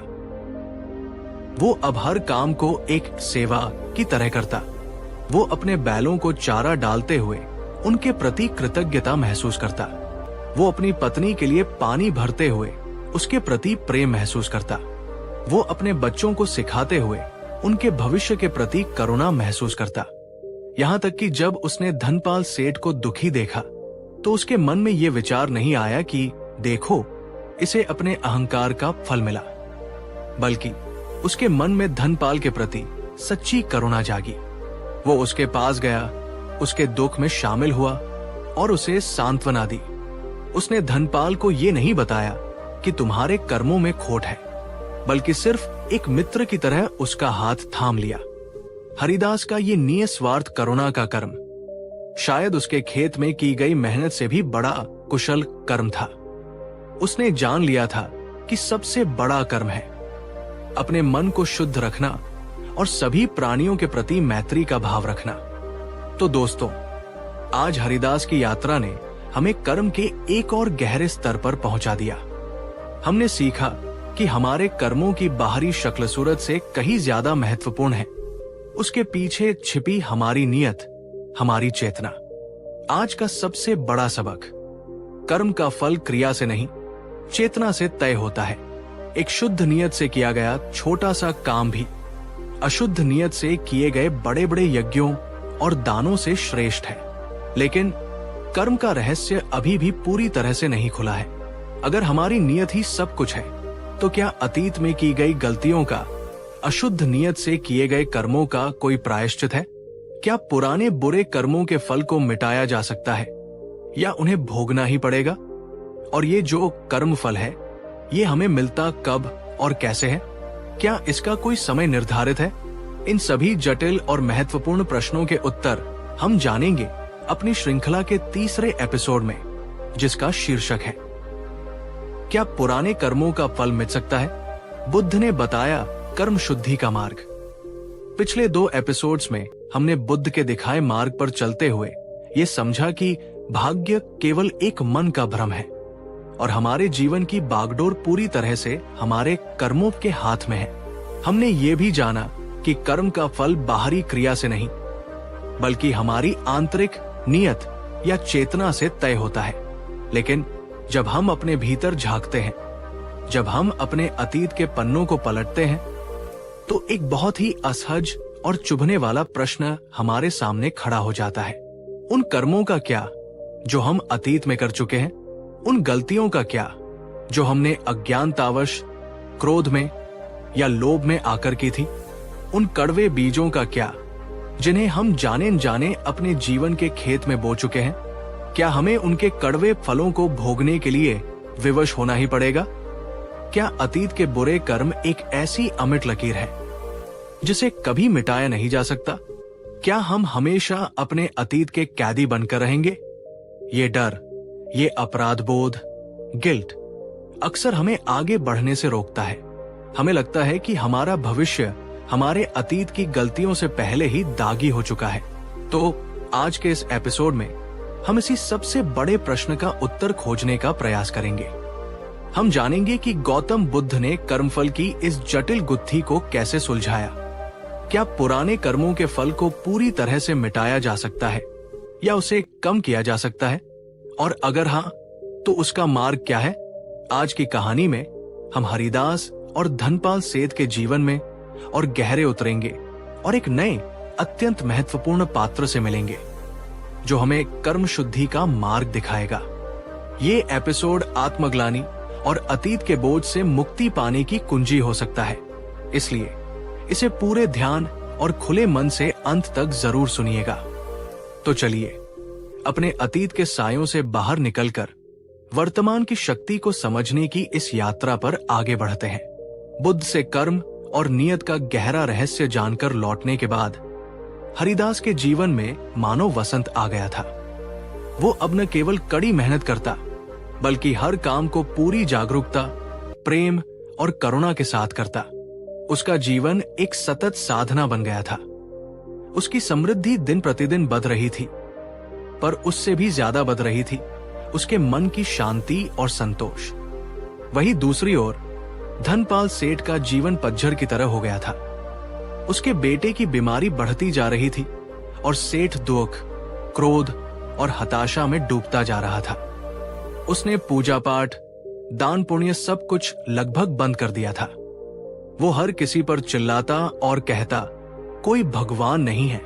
वो अब हर काम को एक सेवा की तरह करता। वो अपने बैलों को चारा डालते हुए उनके प्रति कृतज्ञता महसूस करता। वो अपनी पत्नी के लिए पानी भरते हुए उसके प्रति प्रेम महसूस करता। वो अपने बच्चों को सिखाते हुए उनके भविष्य के प्रति करुणा महसूस करता। यहाँ तक कि जब उसने धनपाल सेठ को दुखी देखा तो उसके मन में ये विचार नहीं आया कि देखो, इसे अपने अहंकार का फल मिला, बल्कि उसके मन में धनपाल के प्रति सच्ची करुणा जागी। वो उसके पास गया, उसके दुख में शामिल हुआ और उसे सांत्वना दी। उसने धनपाल को ये नहीं बताया कि तुम्हारे कर्मों में खोट है, बल्कि सिर्फ एक मित्र की तरह उसका हाथ थाम लिया। हरिदास का ये निस्वार्थ करुणा का कर्म शायद उसके खेत में की गई मेहनत से भी बड़ा कुशल कर्म था। उसने जान लिया था कि सबसे बड़ा कर्म है अपने मन को शुद्ध रखना और सभी प्राणियों के प्रति मैत्री का भाव रखना। तो दोस्तों, आज हरिदास की यात्रा ने हमें कर्म के एक और गहरे स्तर पर पहुंचा दिया। हमने सीखा कि हमारे कर्मों की बाहरी शक्ल सूरत से कहीं ज्यादा महत्वपूर्ण है उसके पीछे छिपी हमारी नियत, हमारी चेतना। आज का सबसे बड़ा सबक, कर्म का फल क्रिया से नहीं, चेतना से तय होता है। एक शुद्ध नियत से किया गया छोटा सा काम भी अशुद्ध नियत से किए गए बड़े बड़े यज्ञों और दानों से श्रेष्ठ है। लेकिन कर्म का रहस्य अभी भी पूरी तरह से नहीं खुला है। अगर हमारी नियत ही सब कुछ है, तो क्या अतीत में की गई गलतियों का, अशुद्ध नियत से किए गए कर्मों का कोई प्रायश्चित है? क्या पुराने बुरे कर्मों के फल को मिटाया जा सकता है या उन्हें भोगना ही पड़ेगा? और ये जो कर्म फल है, ये हमें मिलता कब और कैसे है? क्या इसका कोई समय निर्धारित है? इन सभी जटिल और महत्वपूर्ण प्रश्नों के उत्तर हम जानेंगे अपनी श्रृंखला के तीसरे एपिसोड में, जिसका शीर्षक है क्या पुराने कर्मों का फल मिट सकता है? बुद्ध ने बताया कर्म शुद्धि का मार्ग। पिछले 2 एपिसोड्स में हमने बुद्ध के दिखाए मार्ग पर चलते हुए ये समझा कि भाग्य केवल एक मन का भ्रम है और हमारे जीवन की बागडोर पूरी तरह से हमारे कर्मों के हाथ में है। हमने ये भी जाना कि कर्म का फल बाहरी क्रिया से नहीं, बल्कि हमारी आंतरिक नियत या चेतना से तय होता है। लेकिन जब हम अपने भीतर झांकते हैं, जब हम अपने अतीत के पन्नों को पलटते हैं, तो एक बहुत ही असहज और चुभने वाला प्रश्न हमारे सामने खड़ा हो जाता है। उन कर्मों का क्या जो हम अतीत में कर चुके हैं? उन गलतियों का क्या जो हमने अज्ञानतावश, क्रोध में या लोभ में आकर की थी? उन कड़वे बीजों का क्या जिन्हें हम जाने अनजाने अपने जीवन के खेत में बो चुके हैं? क्या हमें उनके कड़वे फलों को भोगने के लिए विवश होना ही पड़ेगा? क्या अतीत के बुरे कर्म एक ऐसी अमिट लकीर है जिसे कभी मिटाया नहीं जा सकता? क्या हम हमेशा अपने अतीत के कैदी बनकर रहेंगे? ये डर, ये अपराध बोध, गिल्ट अक्सर हमें आगे बढ़ने से रोकता है। हमें लगता है कि हमारा भविष्य हमारे अतीत की गलतियों से पहले ही दागी हो चुका है। तो आज के इस एपिसोड में हम इसी सबसे बड़े प्रश्न का उत्तर खोजने का प्रयास करेंगे। हम जानेंगे कि गौतम बुद्ध ने कर्मफल की इस जटिल गुत्थी को कैसे सुलझाया। क्या पुराने कर्मों के फल को पूरी तरह से मिटाया जा सकता है या उसे कम किया जा सकता है? और अगर हाँ, तो उसका मार्ग क्या है? आज की कहानी में हम हरिदास और धनपाल सेठ के जीवन में और गहरे उतरेंगे और एक नए अत्यंत महत्वपूर्ण पात्र से मिलेंगे जो हमें कर्म शुद्धि का मार्ग दिखाएगा। ये एपिसोड आत्मग्लानि और अतीत के बोझ से मुक्ति पाने की कुंजी हो सकता है, इसलिए इसे पूरे ध्यान और खुले मन से अंत तक जरूर सुनिएगा। तो चलिए अपने अतीत के सायों से बाहर निकलकर वर्तमान की शक्ति को समझने की इस यात्रा पर आगे बढ़ते हैं। बुद्ध से कर्म और नियत का गहरा रहस्य जानकर लौटने के बाद हरिदास के जीवन में मानो वसंत आ गया था। वो अब न केवल कड़ी मेहनत करता, बल्कि हर काम को पूरी जागरूकता, प्रेम और करुणा के साथ करता। उसका जीवन एक सतत साधना बन गया था। उसकी समृद्धि दिन प्रतिदिन बढ़ रही थी, पर उससे भी ज्यादा बढ़ रही थी उसके मन की शांति और संतोष। वहीं दूसरी ओर धनपाल सेठ का जीवन पतझड़ की तरह हो गया था। उसके बेटे की बीमारी बढ़ती जा रही थी और सेठ दुख, क्रोध और हताशा में डूबता जा रहा था। उसने पूजा पाठ, दान पुण्य सब कुछ लगभग बंद कर दिया था। वो हर किसी पर चिल्लाता और कहता, कोई भगवान नहीं है,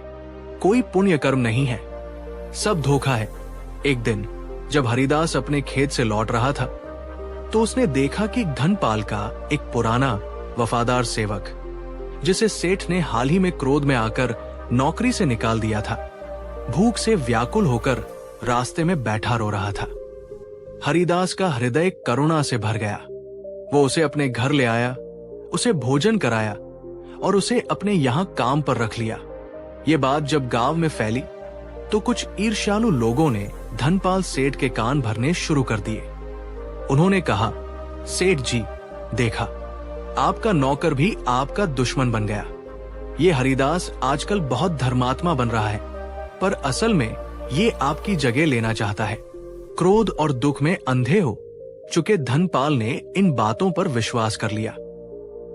कोई पुण्य कर्म नहीं है, सब धोखा है। एक दिन जब हरिदास अपने खेत से लौट रहा था, तो उसने देखा कि धनपाल का एक पुराना वफादार सेवक, जिसे सेठ ने हाल ही में क्रोध में आकर नौकरी से निकाल दिया था, भूख से व्याकुल होकर रास्ते में बैठा रो रहा था। हरिदास का हृदय करुणा से भर गया। वो उसे अपने घर ले आया, उसे भोजन कराया और उसे अपने यहाँ काम पर रख लिया। ये बात जब गांव में फैली तो कुछ ईर्ष्यालु लोगों ने धनपाल सेठ के कान भरने शुरू कर दिए। उन्होंने कहा, सेठ जी, देखा, आपका नौकर भी आपका दुश्मन बन गया। ये हरिदास आजकल बहुत धर्मात्मा बन रहा है, पर असल में ये आपकी जगह लेना चाहता है। क्रोध और दुख में अंधे हो चुके धनपाल ने इन बातों पर विश्वास कर लिया।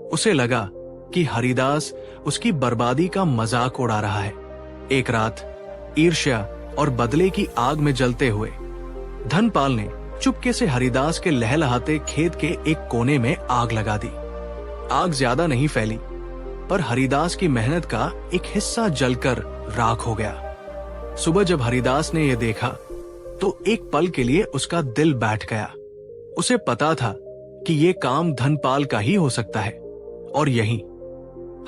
उसे लगा कि हरिदास उसकी बर्बादी का मजाक उड़ा रहा है। एक रात ईर्ष्या और बदले की आग में जलते हुए धनपाल ने चुपके से हरिदास के लहलहाते खेत के एक कोने में आग लगा दी। आग ज्यादा नहीं फैली, पर हरिदास की मेहनत का एक हिस्सा जलकर राख हो गया। सुबह जब हरिदास ने यह देखा तो एक पल के लिए उसका दिल बैठ गया। उसे पता था कि यह काम धनपाल का ही हो सकता है, और यहीं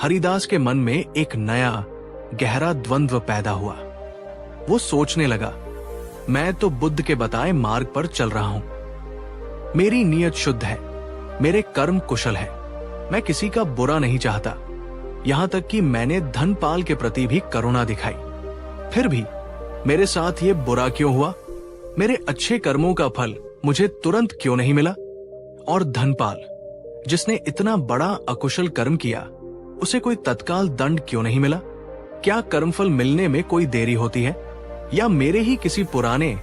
हरिदास के मन में एक नया गहरा द्वंद्व पैदा हुआ। वो सोचने लगा, मैं तो बुद्ध के बताए मार्ग पर चल रहा हूं, मेरी नीयत शुद्ध है, मेरे कर्म कुशल है, मैं किसी का बुरा नहीं चाहता, यहां तक कि मैंने धनपाल के प्रति भी करुणा दिखाई। फिर भी मेरे साथ ये बुरा क्यों हुआ? मेरे अच्छे कर्मों का फल मुझे तुरंत क्यों नहीं मिला? और धनपाल, जिसने इतना बड़ा अकुशल कर्म किया, उसे कोई तत्काल दंड क्यों नहीं मिला? क्या कर्मफल मिलने में कोई देरी होती है, या मेरे ही किसी पुराने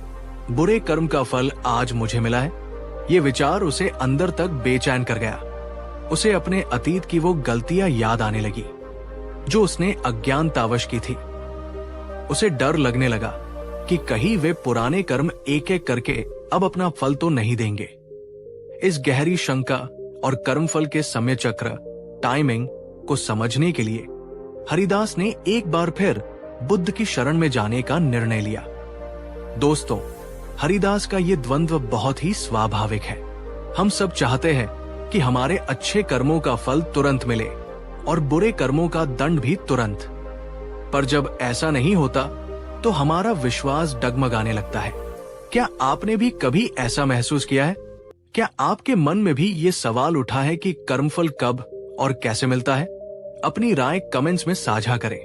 बुरे कर्म का फल आज मुझे मिला है? ये विचार उसे अंदर तक बेचैन कर गया। उसे अपने अतीत की वो गलतियां याद आने लगी जो उसने अज्ञानतावश की थी। उसे डर लगने लगा कि कहीं वे पुराने कर्म एक एक करके अब अपना फल तो नहीं देंगे। इस गहरी शंका और कर्मफल के समय चक्र टाइमिंग को समझने के लिए हरिदास ने एक बार फिर बुद्ध की शरण में जाने का निर्णय लिया। दोस्तों, हरिदास का ये द्वंद्व बहुत ही स्वाभाविक है। हम सब चाहते हैं कि हमारे अच्छे कर्मों का फल तुरंत मिले और बुरे कर्मों का दंड भी तुरंत। पर जब ऐसा नहीं होता तो हमारा विश्वास डगमगाने लगता है। क्या आपने भी कभी ऐसा महसूस किया है? क्या आपके मन में भी ये सवाल उठा है कि कर्मफल कब और कैसे मिलता है? अपनी राय कमेंट्स में साझा करें।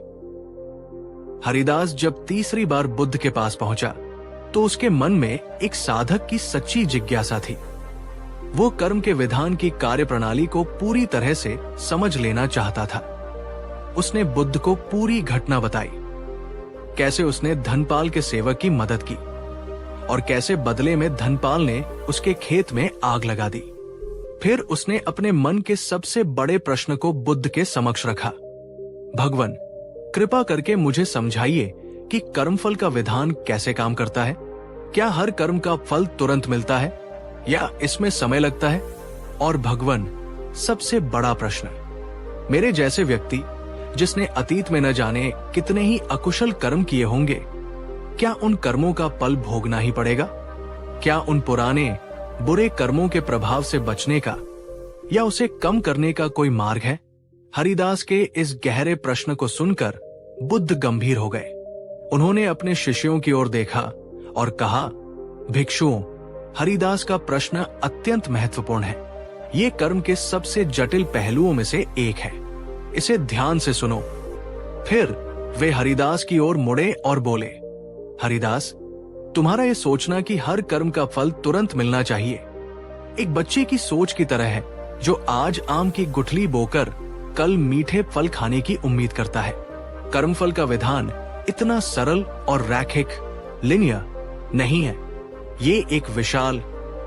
हरिदास जब तीसरी बार बुद्ध के पास पहुंचा तो उसके मन में एक साधक की सच्ची जिज्ञासा थी। वो कर्म के विधान की कार्यप्रणाली को पूरी तरह से समझ लेना चाहता था। उसने बुद्ध को पूरी घटना बताई, कैसे उसने धनपाल के सेवक की मदद की और कैसे बदले में धनपाल ने उसके खेत में आग लगा दी। फिर उसने अपने मन के सबसे बड़े प्रश्न को बुद्ध के समक्ष रखा। भगवान, कृपा करके मुझे समझाइए कि कर्मफल का विधान कैसे काम करता है। क्या हर कर्म का फल तुरंत मिलता है या इसमें समय लगता है? और भगवान, सबसे बड़ा प्रश्न, मेरे जैसे व्यक्ति जिसने अतीत में न जाने कितने ही अकुशल कर्म किए होंगे, क्या उन कर्मों का फल भोगना ही पड़ेगा? क्या उन पुराने बुरे कर्मों के प्रभाव से बचने का या उसे कम करने का कोई मार्ग है? हरिदास के इस गहरे प्रश्न को सुनकर बुद्ध गंभीर हो गए। उन्होंने अपने शिष्यों की ओर देखा और कहा, भिक्षुओं, हरिदास का प्रश्न अत्यंत महत्वपूर्ण है। ये कर्म के सबसे जटिल पहलुओं में से एक है। इसे ध्यान से सुनो। फिर वे हरिदास की ओर मुड़े और बोले, हरिदास, तुम्हारा ये सोचना कि हर कर्म का फल तुरंत मिलना चाहिए एक बच्चे की सोच की तरह है जो आज आम की गुठली बोकर कल मीठे फल खाने की उम्मीद करता है। कर्मफल का विधान इतना सरल और रैखिक लिनियर नहीं है। ये एक विशाल,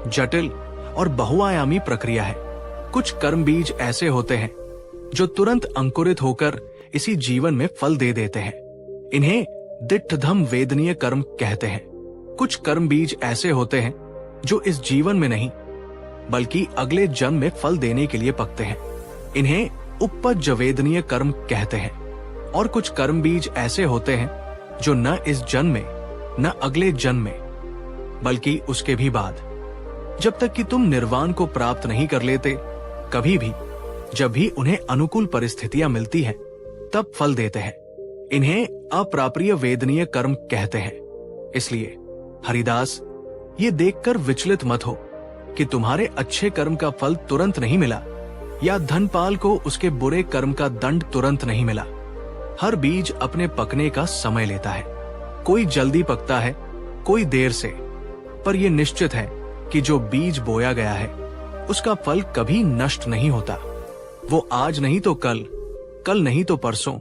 जटिल और बहुआयामी प्रक्रिया है। कुछ कर्म बीज ऐसे होते हैं जो तुरंत अंकुरित होकर इसी जीवन में फल दे देते हैं। इन्हें दिट्ठधम वेदनीय कर्म कहते हैं। कुछ कर्म बीज ऐसे होते हैं जो इस जीवन में नहीं बल्कि अगले जन्म में फल देने के लिए पकते हैं। इन्हें उपपज्ज वेदनीय कर्म कहते हैं। और कुछ कर्म बीज ऐसे होते हैं जो न इस जन्म में न अगले जन्म में बल्कि उसके भी बाद, जब तक कि तुम निर्वाण को प्राप्त नहीं कर लेते, कभी भी जब भी उन्हें अनुकूल परिस्थितियां मिलती हैं तब फल देते हैं। इन्हें अप्राप्रिय वेदनीय कर्म कहते हैं। इसलिए हरिदास, ये देखकर विचलित मत हो कि तुम्हारे अच्छे कर्म का फल तुरंत नहीं मिला या धनपाल को उसके बुरे कर्म का दंड तुरंत नहीं मिला। हर बीज अपने पकने का समय लेता है। कोई जल्दी पकता है, कोई देर से, पर यह निश्चित है कि जो बीज बोया गया है उसका फल कभी नष्ट नहीं होता। वो आज नहीं तो कल, कल नहीं तो परसों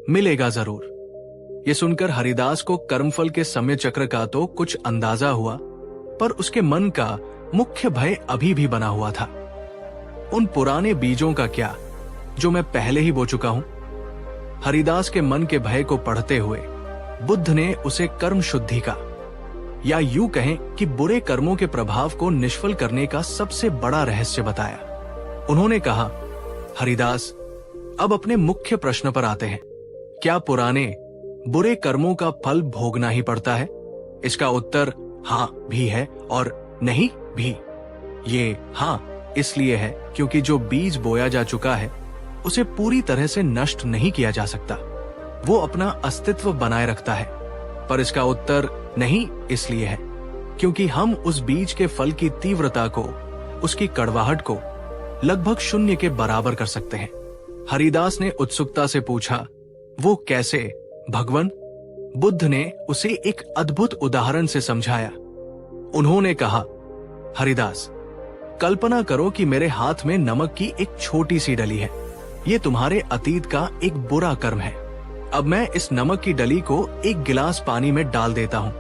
मिलेगा जरूर। ये सुनकर हरिदास को कर्मफल के समय चक्र का तो कुछ अंदाजा हुआ, पर उसके मन का मुख्य भय अभी भी बना हुआ था। उन पुराने बीजों का क्या जो मैं पहले ही बो चुका हूं? हरिदास के मन के भय को पढ़ते हुए बुद्ध ने उसे कर्म शुद्धि का, या यूं कहें कि बुरे कर्मों के प्रभाव को निष्फल करने का सबसे बड़ा रहस्य बताया। उन्होंने कहा, हरिदास, अब अपने मुख्य प्रश्न पर आते हैं। क्या पुराने बुरे कर्मों का फल भोगना ही पड़ता है? इसका उत्तर हाँ भी है और नहीं भी। ये हाँ इसलिए है क्योंकि जो बीज बोया जा चुका है उसे पूरी तरह से नष्ट नहीं किया जा सकता। वो अपना अस्तित्व बनाए रखता है। पर इसका उत्तर नहीं इसलिए है क्योंकि हम उस बीज के फल की तीव्रता को, उसकी कड़वाहट को लगभग शून्य के बराबर कर सकते हैं। हरिदास ने उत्सुकता से पूछा, वो कैसे भगवान? बुद्ध ने उसे एक अद्भुत उदाहरण से समझाया। उन्होंने कहा, हरिदास, कल्पना करो कि मेरे हाथ में नमक की एक छोटी सी डली है। ये तुम्हारे अतीत का एक बुरा कर्म है। अब मैं इस नमक की डली को एक गिलास पानी में डाल देता हूं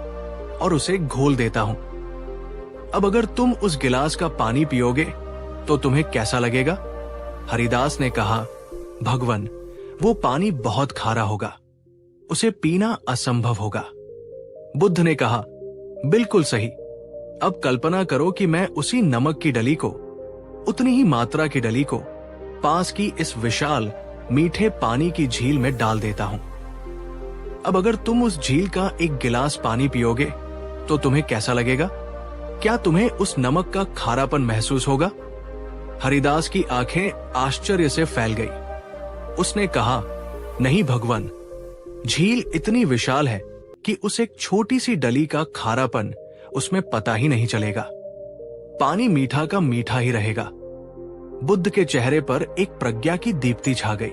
और उसे घोल देता हूं। अब अगर तुम उस गिलास का पानी पियोगे तो तुम्हें कैसा लगेगा? हरिदास ने कहा, भगवान, वो पानी बहुत खारा होगा, उसे पीना असंभव होगा। बुद्ध ने कहा, बिल्कुल सही। अब कल्पना करो कि मैं उसी नमक की डली को, उतनी ही मात्रा की डली को पास की इस विशाल मीठे पानी की झील में डाल देता हूं। अब अगर तुम उस झील का एक गिलास पानी पियोगे तो तुम्हें कैसा लगेगा? क्या तुम्हें उस नमक का खारापन महसूस होगा? हरिदास की आंखें आश्चर्य से फैल गई। उसने कहा, नहीं भगवान, झील इतनी विशाल है कि उस एक छोटी सी डली का खारापन उसमें पता ही नहीं चलेगा। पानी मीठा का मीठा ही रहेगा। बुद्ध के चेहरे पर एक प्रज्ञा की दीप्ति छा गई।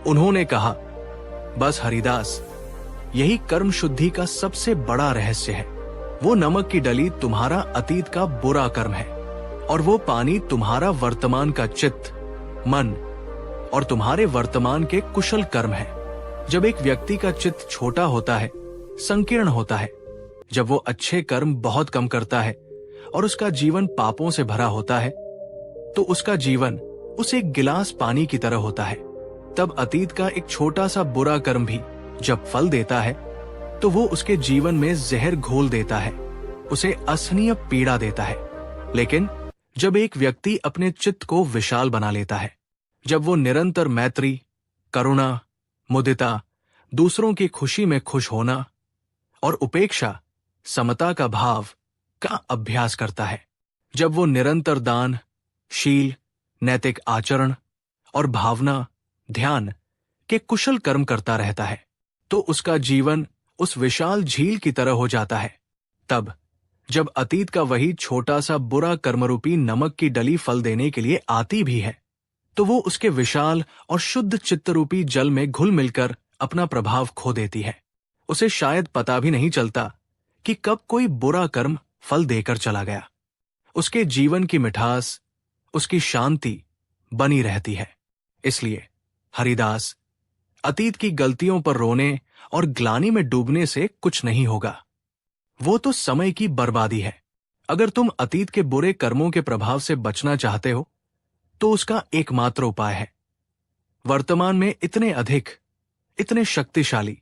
उन्होंने कहा, बस हरिदास, यही कर्म शुद्धि का सबसे बड़ा रहस्य है। वो नमक की डली तुम्हारा अतीत का बुरा कर्म है और वो पानी तुम्हारा वर्तमान का चित्त, मन और तुम्हारे वर्तमान के कुशल कर्म है। जब एक व्यक्ति का चित्त छोटा होता है, संकीर्ण होता है, जब वो अच्छे कर्म बहुत कम करता है और उसका जीवन पापों से भरा होता है, तो उसका जीवन उस एक गिलास पानी की तरह होता है। तब अतीत का एक छोटा सा बुरा कर्म भी जब फल देता है तो वो उसके जीवन में जहर घोल देता है, उसे असहनीय पीड़ा देता है। लेकिन जब एक व्यक्ति अपने चित्त को विशाल बना लेता है, जब वो निरंतर मैत्री, करुणा, मुदिता, दूसरों की खुशी में खुश होना और उपेक्षा, समता का भाव का अभ्यास करता है, जब वो निरंतर दान, शील, नैतिक आचरण और भावना, ध्यान के कुशल कर्म करता रहता है, तो उसका जीवन उस विशाल झील की तरह हो जाता है। तब जब अतीत का वही छोटा सा बुरा कर्मरूपी नमक की डली फल देने के लिए आती भी है, तो वो उसके विशाल और शुद्ध चित्तरूपी जल में घुल मिलकर अपना प्रभाव खो देती है। उसे शायद पता भी नहीं चलता कि कब कोई बुरा कर्म फल देकर चला गया। उसके जीवन की मिठास, उसकी शांति बनी रहती है। इसलिए हरिदास, अतीत की गलतियों पर रोने और ग्लानि में डूबने से कुछ नहीं होगा। वो तो समय की बर्बादी है। अगर तुम अतीत के बुरे कर्मों के प्रभाव से बचना चाहते हो तो उसका एकमात्र उपाय है वर्तमान में इतने अधिक, इतने शक्तिशाली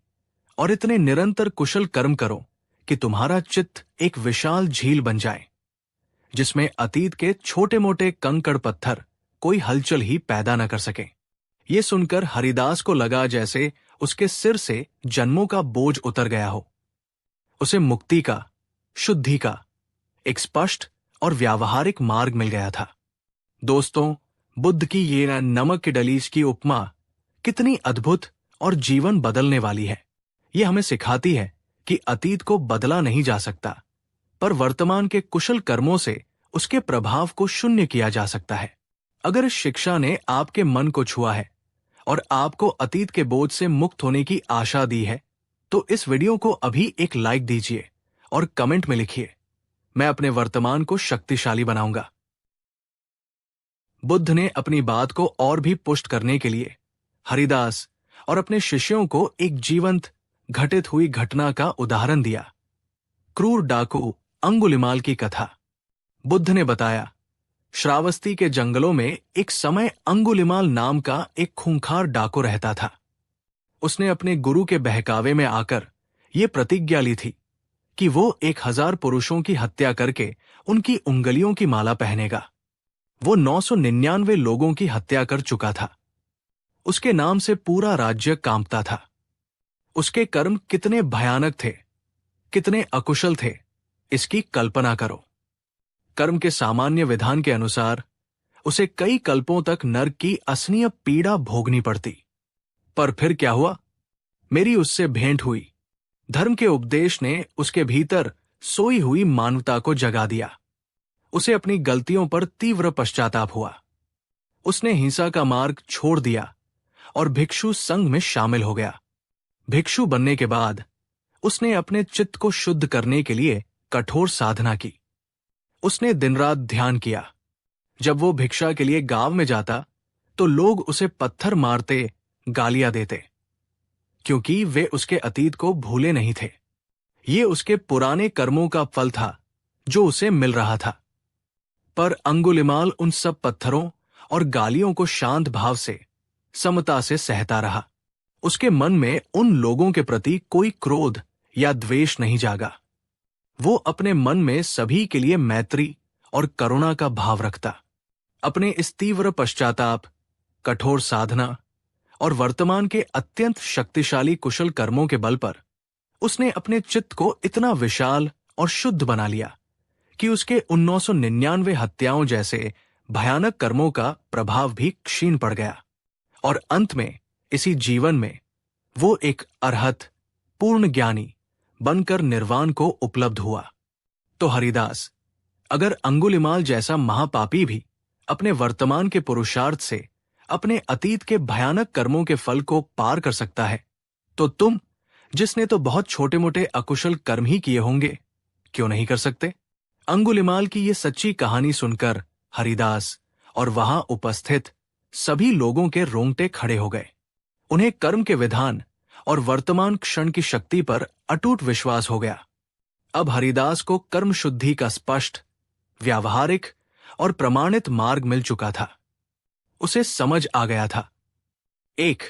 और इतने निरंतर कुशल कर्म करो कि तुम्हारा चित्त एक विशाल झील बन जाए, जिसमें अतीत के छोटे मोटे कंकड़ पत्थर कोई हलचल ही पैदा न कर सके। ये सुनकर हरिदास को लगा जैसे उसके सिर से जन्मों का बोझ उतर गया हो। उसे मुक्ति का, शुद्धि का एक स्पष्ट और व्यावहारिक मार्ग मिल गया था। दोस्तों, बुद्ध की ये नमक की डली की उपमा कितनी अद्भुत और जीवन बदलने वाली है। ये हमें सिखाती है कि अतीत को बदला नहीं जा सकता, पर वर्तमान के कुशल कर्मों से उसके प्रभाव को शून्य किया जा सकता है। अगर इस शिक्षा ने आपके मन को छुआ है और आपको अतीत के बोझ से मुक्त होने की आशा दी है, तो इस वीडियो को अभी एक लाइक दीजिए और कमेंट में लिखिए, मैं अपने वर्तमान को शक्तिशाली बनाऊंगा। बुद्ध ने अपनी बात को और भी पुष्ट करने के लिए हरिदास और अपने शिष्यों को एक जीवंत, घटित हुई घटना का उदाहरण दिया। क्रूर डाकू अंगुलिमाल की कथा। बुद्ध ने बताया, श्रावस्ती के जंगलों में एक समय अंगुलिमाल नाम का एक खूंखार डाकू रहता था। उसने अपने गुरु के बहकावे में आकर ये प्रतिज्ञा ली थी कि वो 1000 पुरुषों की हत्या करके उनकी उंगलियों की माला पहनेगा। वो 999 लोगों की हत्या कर चुका था। उसके नाम से पूरा राज्य कांपता था। उसके कर्म कितने भयानक थे, कितने अकुशल थे, इसकी कल्पना करो। कर्म के सामान्य विधान के अनुसार उसे कई कल्पों तक नरक की असहनीय पीड़ा भोगनी पड़ती। पर फिर क्या हुआ? मेरी उससे भेंट हुई। धर्म के उपदेश ने उसके भीतर सोई हुई मानवता को जगा दिया। उसे अपनी गलतियों पर तीव्र पश्चाताप हुआ। उसने हिंसा का मार्ग छोड़ दिया और भिक्षु संघ में शामिल हो गया। भिक्षु बनने के बाद उसने अपने चित्त को शुद्ध करने के लिए कठोर साधना की। उसने दिन रात ध्यान किया। जब वो भिक्षा के लिए गांव में जाता तो लोग उसे पत्थर मारते, गालियां देते, क्योंकि वे उसके अतीत को भूले नहीं थे। ये उसके पुराने कर्मों का फल था जो उसे मिल रहा था। पर अंगुलिमाल उन सब पत्थरों और गालियों को शांत भाव से, समता से सहता रहा। उसके मन में उन लोगों के प्रति कोई क्रोध या द्वेष नहीं जागा। वो अपने मन में सभी के लिए मैत्री और करुणा का भाव रखता। अपने इस तीव्र पश्चाताप, कठोर साधना और वर्तमान के अत्यंत शक्तिशाली कुशल कर्मों के बल पर उसने अपने चित्त को इतना विशाल और शुद्ध बना लिया कि उसके 1999 हत्याओं जैसे भयानक कर्मों का प्रभाव भी क्षीण पड़ गया और अंत में इसी जीवन में वो एक अरहत पूर्ण ज्ञानी बनकर निर्वाण को उपलब्ध हुआ। तो हरिदास, अगर अंगुलिमाल जैसा महापापी भी अपने वर्तमान के पुरुषार्थ से अपने अतीत के भयानक कर्मों के फल को पार कर सकता है, तो तुम, जिसने तो बहुत छोटे मोटे अकुशल कर्म ही किए होंगे, क्यों नहीं कर सकते? अंगुलिमाल की ये सच्ची कहानी सुनकर हरिदास और वहां उपस्थित सभी लोगों के रोंगटे खड़े हो गए। उन्हें कर्म के विधान और वर्तमान क्षण की शक्ति पर अटूट विश्वास हो गया। अब हरिदास को कर्म शुद्धि का स्पष्ट, व्यावहारिक और प्रमाणित मार्ग मिल चुका था। उसे समझ आ गया था, 1.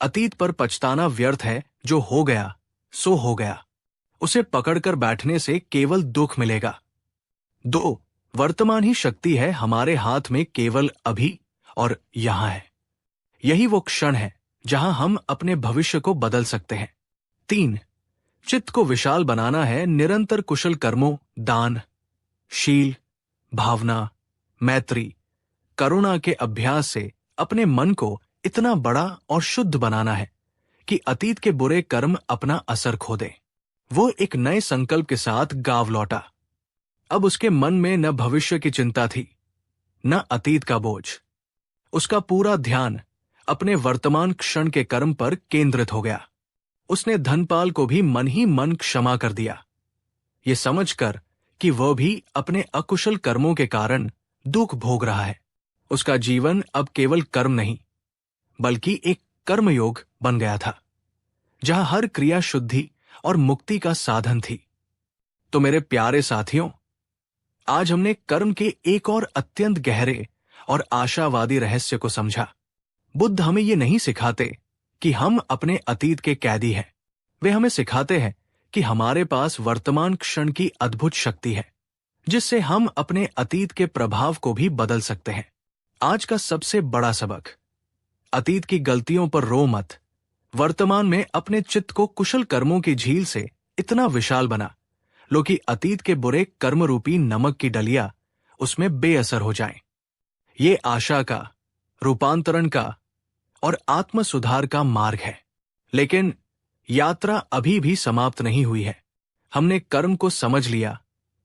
अतीत पर पछताना व्यर्थ है, जो हो गया सो हो गया। उसे पकड़कर बैठने से केवल दुख मिलेगा। 2. वर्तमान ही शक्ति है हमारे हाथ में, केवल अभी और यहां है। यही वो क्षण है जहां हम अपने भविष्य को बदल सकते हैं। 3. चित्त को विशाल बनाना है निरंतर कुशल कर्मों, दान, शील, भावना, मैत्री, करुणा के अभ्यास से अपने मन को इतना बड़ा और शुद्ध बनाना है कि अतीत के बुरे कर्म अपना असर खो दें। वो एक नए संकल्प के साथ गांव लौटा। अब उसके मन में न भविष्य की चिंता थी, न अतीत का बोझ। उसका पूरा ध्यान अपने वर्तमान क्षण के कर्म पर केंद्रित हो गया। उसने धनपाल को भी मन ही मन क्षमा कर दिया, ये समझकर कि वह भी अपने अकुशल कर्मों के कारण दुख भोग रहा है। उसका जीवन अब केवल कर्म नहीं, बल्कि एक कर्मयोग बन गया था, जहां हर क्रिया शुद्धि और मुक्ति का साधन थी। तो मेरे प्यारे साथियों, आज हमने कर्म के एक और अत्यंत गहरे और आशावादी रहस्य को समझा। बुद्ध हमें ये नहीं सिखाते कि हम अपने अतीत के कैदी हैं। वे हमें सिखाते हैं कि हमारे पास वर्तमान क्षण की अद्भुत शक्ति है, जिससे हम अपने अतीत के प्रभाव को भी बदल सकते हैं। आज का सबसे बड़ा सबक, अतीत की गलतियों पर रो मत। वर्तमान में अपने चित्त को कुशल कर्मों की झील से इतना विशाल बना लो कि अतीत के बुरे कर्म रूपी नमक की डलिया उसमें बेअसर हो जाए। ये आशा का, रूपांतरण का और आत्म सुधार का मार्ग है। लेकिन यात्रा अभी भी समाप्त नहीं हुई है। हमने कर्म को समझ लिया,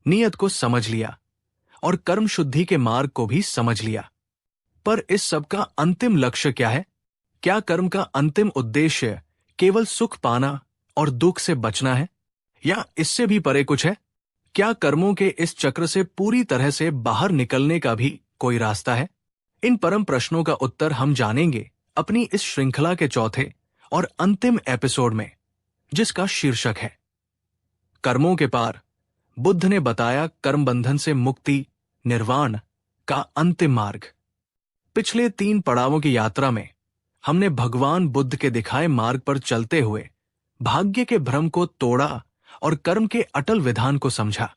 नियत को समझ लिया और कर्म शुद्धि के मार्ग को भी समझ लिया। पर इस सब का अंतिम लक्ष्य क्या है? क्या कर्म का अंतिम उद्देश्य केवल सुख पाना और दुख से बचना है, या इससे भी परे कुछ है? क्या कर्मों के इस चक्र से पूरी तरह से बाहर निकलने का भी कोई रास्ता है? इन परम प्रश्नों का उत्तर हम जानेंगे अपनी इस श्रृंखला के चौथे और अंतिम एपिसोड में, जिसका शीर्षक है कर्मों के पार। बुद्ध ने बताया कर्म बंधन से मुक्ति, निर्वाण का अंतिम मार्ग। पिछले 3 पड़ावों की यात्रा में हमने भगवान बुद्ध के दिखाए मार्ग पर चलते हुए भाग्य के भ्रम को तोड़ा और कर्म के अटल विधान को समझा।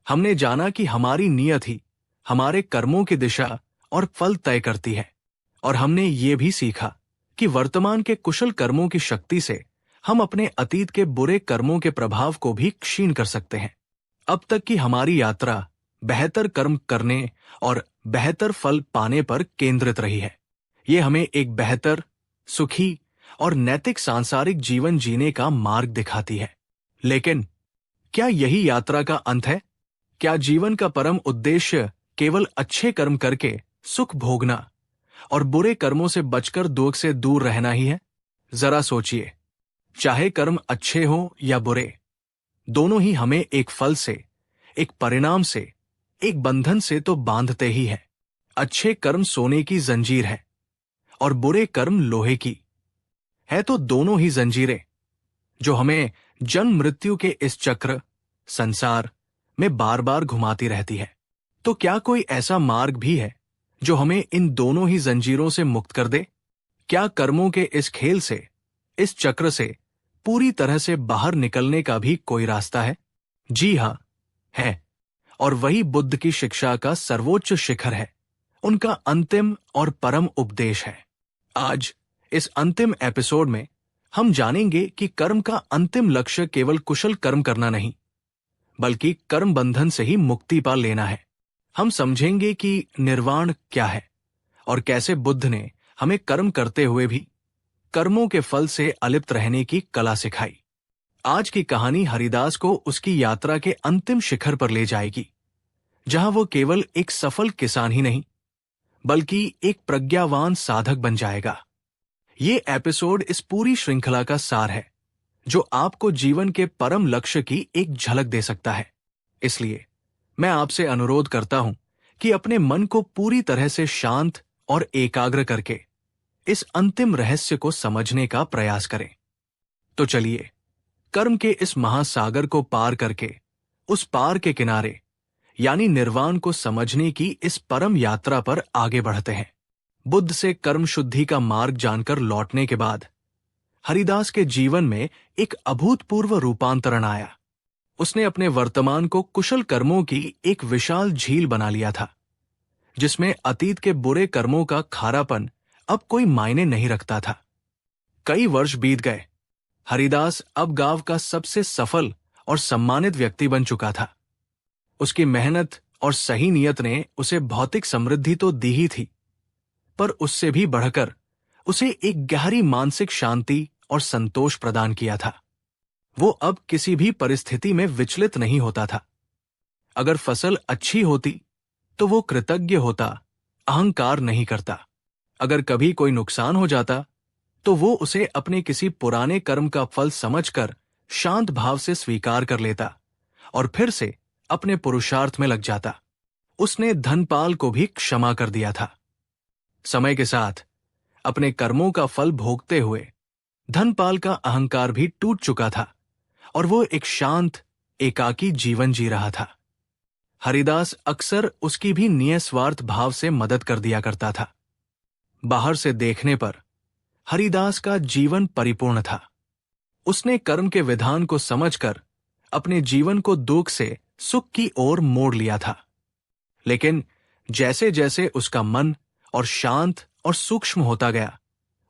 हमने जाना कि हमारी नियत ही हमारे कर्मों की दिशा और फल तय करती है, और हमने ये भी सीखा कि वर्तमान के कुशल कर्मों की शक्ति से हम अपने अतीत के बुरे कर्मों के प्रभाव को भी क्षीण कर सकते हैं। अब तक की हमारी यात्रा बेहतर कर्म करने और बेहतर फल पाने पर केंद्रित रही है। ये हमें एक बेहतर, सुखी और नैतिक सांसारिक जीवन जीने का मार्ग दिखाती है। लेकिन क्या यही यात्रा का अंत है? क्या जीवन का परम उद्देश्य केवल अच्छे कर्म करके सुख भोगना और बुरे कर्मों से बचकर दुख से दूर रहना ही है? जरा सोचिए, चाहे कर्म अच्छे हों या बुरे, दोनों ही हमें एक फल से, एक परिणाम से, एक बंधन से तो बांधते ही हैं। अच्छे कर्म सोने की जंजीर है और बुरे कर्म लोहे की है, तो दोनों ही जंजीरें जो हमें जन्म मृत्यु के इस चक्र, संसार में बार बार घुमाती रहती है। तो क्या कोई ऐसा मार्ग भी है जो हमें इन दोनों ही जंजीरों से मुक्त कर दे? क्या कर्मों के इस खेल से, इस चक्र से पूरी तरह से बाहर निकलने का भी कोई रास्ता है? जी हाँ, है। और वही बुद्ध की शिक्षा का सर्वोच्च शिखर है, उनका अंतिम और परम उपदेश है। आज इस अंतिम एपिसोड में हम जानेंगे कि कर्म का अंतिम लक्ष्य केवल कुशल कर्म करना नहीं, बल्कि कर्म बंधन से ही मुक्ति पा लेना है। हम समझेंगे कि निर्वाण क्या है और कैसे बुद्ध ने हमें कर्म करते हुए भी कर्मों के फल से अलिप्त रहने की कला सिखाई। आज की कहानी हरिदास को उसकी यात्रा के अंतिम शिखर पर ले जाएगी, जहां वो केवल एक सफल किसान ही नहीं, बल्कि एक प्रज्ञावान साधक बन जाएगा। ये एपिसोड इस पूरी श्रृंखला का सार है, जो आपको जीवन के परम लक्ष्य की एक झलक दे सकता है। इसलिए मैं आपसे अनुरोध करता हूं कि अपने मन को पूरी तरह से शांत और एकाग्र करके इस अंतिम रहस्य को समझने का प्रयास करें। तो चलिए, कर्म के इस महासागर को पार करके उस पार के किनारे यानी निर्वाण को समझने की इस परम यात्रा पर आगे बढ़ते हैं। बुद्ध से कर्म शुद्धि का मार्ग जानकर लौटने के बाद हरिदास के जीवन में एक अभूतपूर्व रूपांतरण आया। उसने अपने वर्तमान को कुशल कर्मों की एक विशाल झील बना लिया था, जिसमें अतीत के बुरे कर्मों का खारापन अब कोई मायने नहीं रखता था। कई वर्ष बीत गए। हरिदास अब गांव का सबसे सफल और सम्मानित व्यक्ति बन चुका था। उसकी मेहनत और सही नियत ने उसे भौतिक समृद्धि तो दी ही थी, पर उससे भी बढ़कर उसे एक गहरी मानसिक शांति और संतोष प्रदान किया था। वो अब किसी भी परिस्थिति में विचलित नहीं होता था। अगर फसल अच्छी होती तो वो कृतज्ञ होता, अहंकार नहीं करता। अगर कभी कोई नुकसान हो जाता तो वो उसे अपने किसी पुराने कर्म का फल समझकर शांत भाव से स्वीकार कर लेता और फिर से अपने पुरुषार्थ में लग जाता। उसने धनपाल को भी क्षमा कर दिया था। समय के साथ अपने कर्मों का फल भोगते हुए धनपाल का अहंकार भी टूट चुका था और वो एक शांत, एकाकी जीवन जी रहा था। हरिदास अक्सर उसकी भी निस्वार्थ भाव से मदद कर दिया करता था। बाहर से देखने पर हरिदास का जीवन परिपूर्ण था। उसने कर्म के विधान को समझकर अपने जीवन को दुख से सुख की ओर मोड़ लिया था। लेकिन जैसे जैसे उसका मन और शांत और सूक्ष्म होता गया,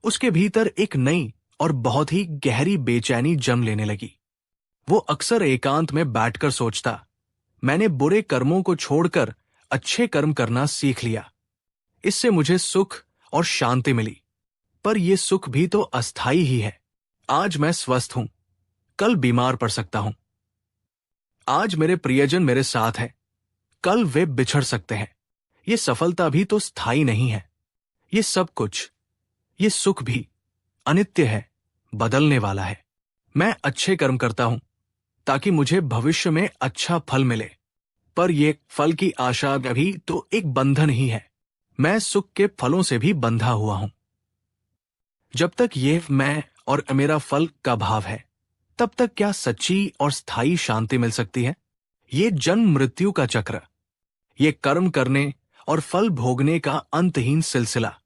उसके भीतर एक नई और बहुत ही गहरी बेचैनी जन्म लेने लगी। वो अक्सर एकांत में बैठकर सोचता, मैंने बुरे कर्मों को छोड़कर अच्छे कर्म करना सीख लिया। इससे मुझे सुख और शांति मिली, पर यह सुख भी तो अस्थाई ही है। आज मैं स्वस्थ हूं, कल बीमार पड़ सकता हूं। आज मेरे प्रियजन मेरे साथ हैं, कल वे बिछड़ सकते हैं। ये सफलता भी तो स्थायी नहीं है। ये सब कुछ, ये सुख भी अनित्य है, बदलने वाला है। मैं अच्छे कर्म करता हूं ताकि मुझे भविष्य में अच्छा फल मिले, पर यह फल की आशा भी तो एक बंधन ही है। मैं सुख के फलों से भी बंधा हुआ हूं। जब तक ये मैं और मेरा फल का भाव है, तब तक क्या सच्ची और स्थायी शांति मिल सकती है? ये जन्म मृत्यु का चक्र, ये कर्म करने और फल भोगने का अंतहीन सिलसिला,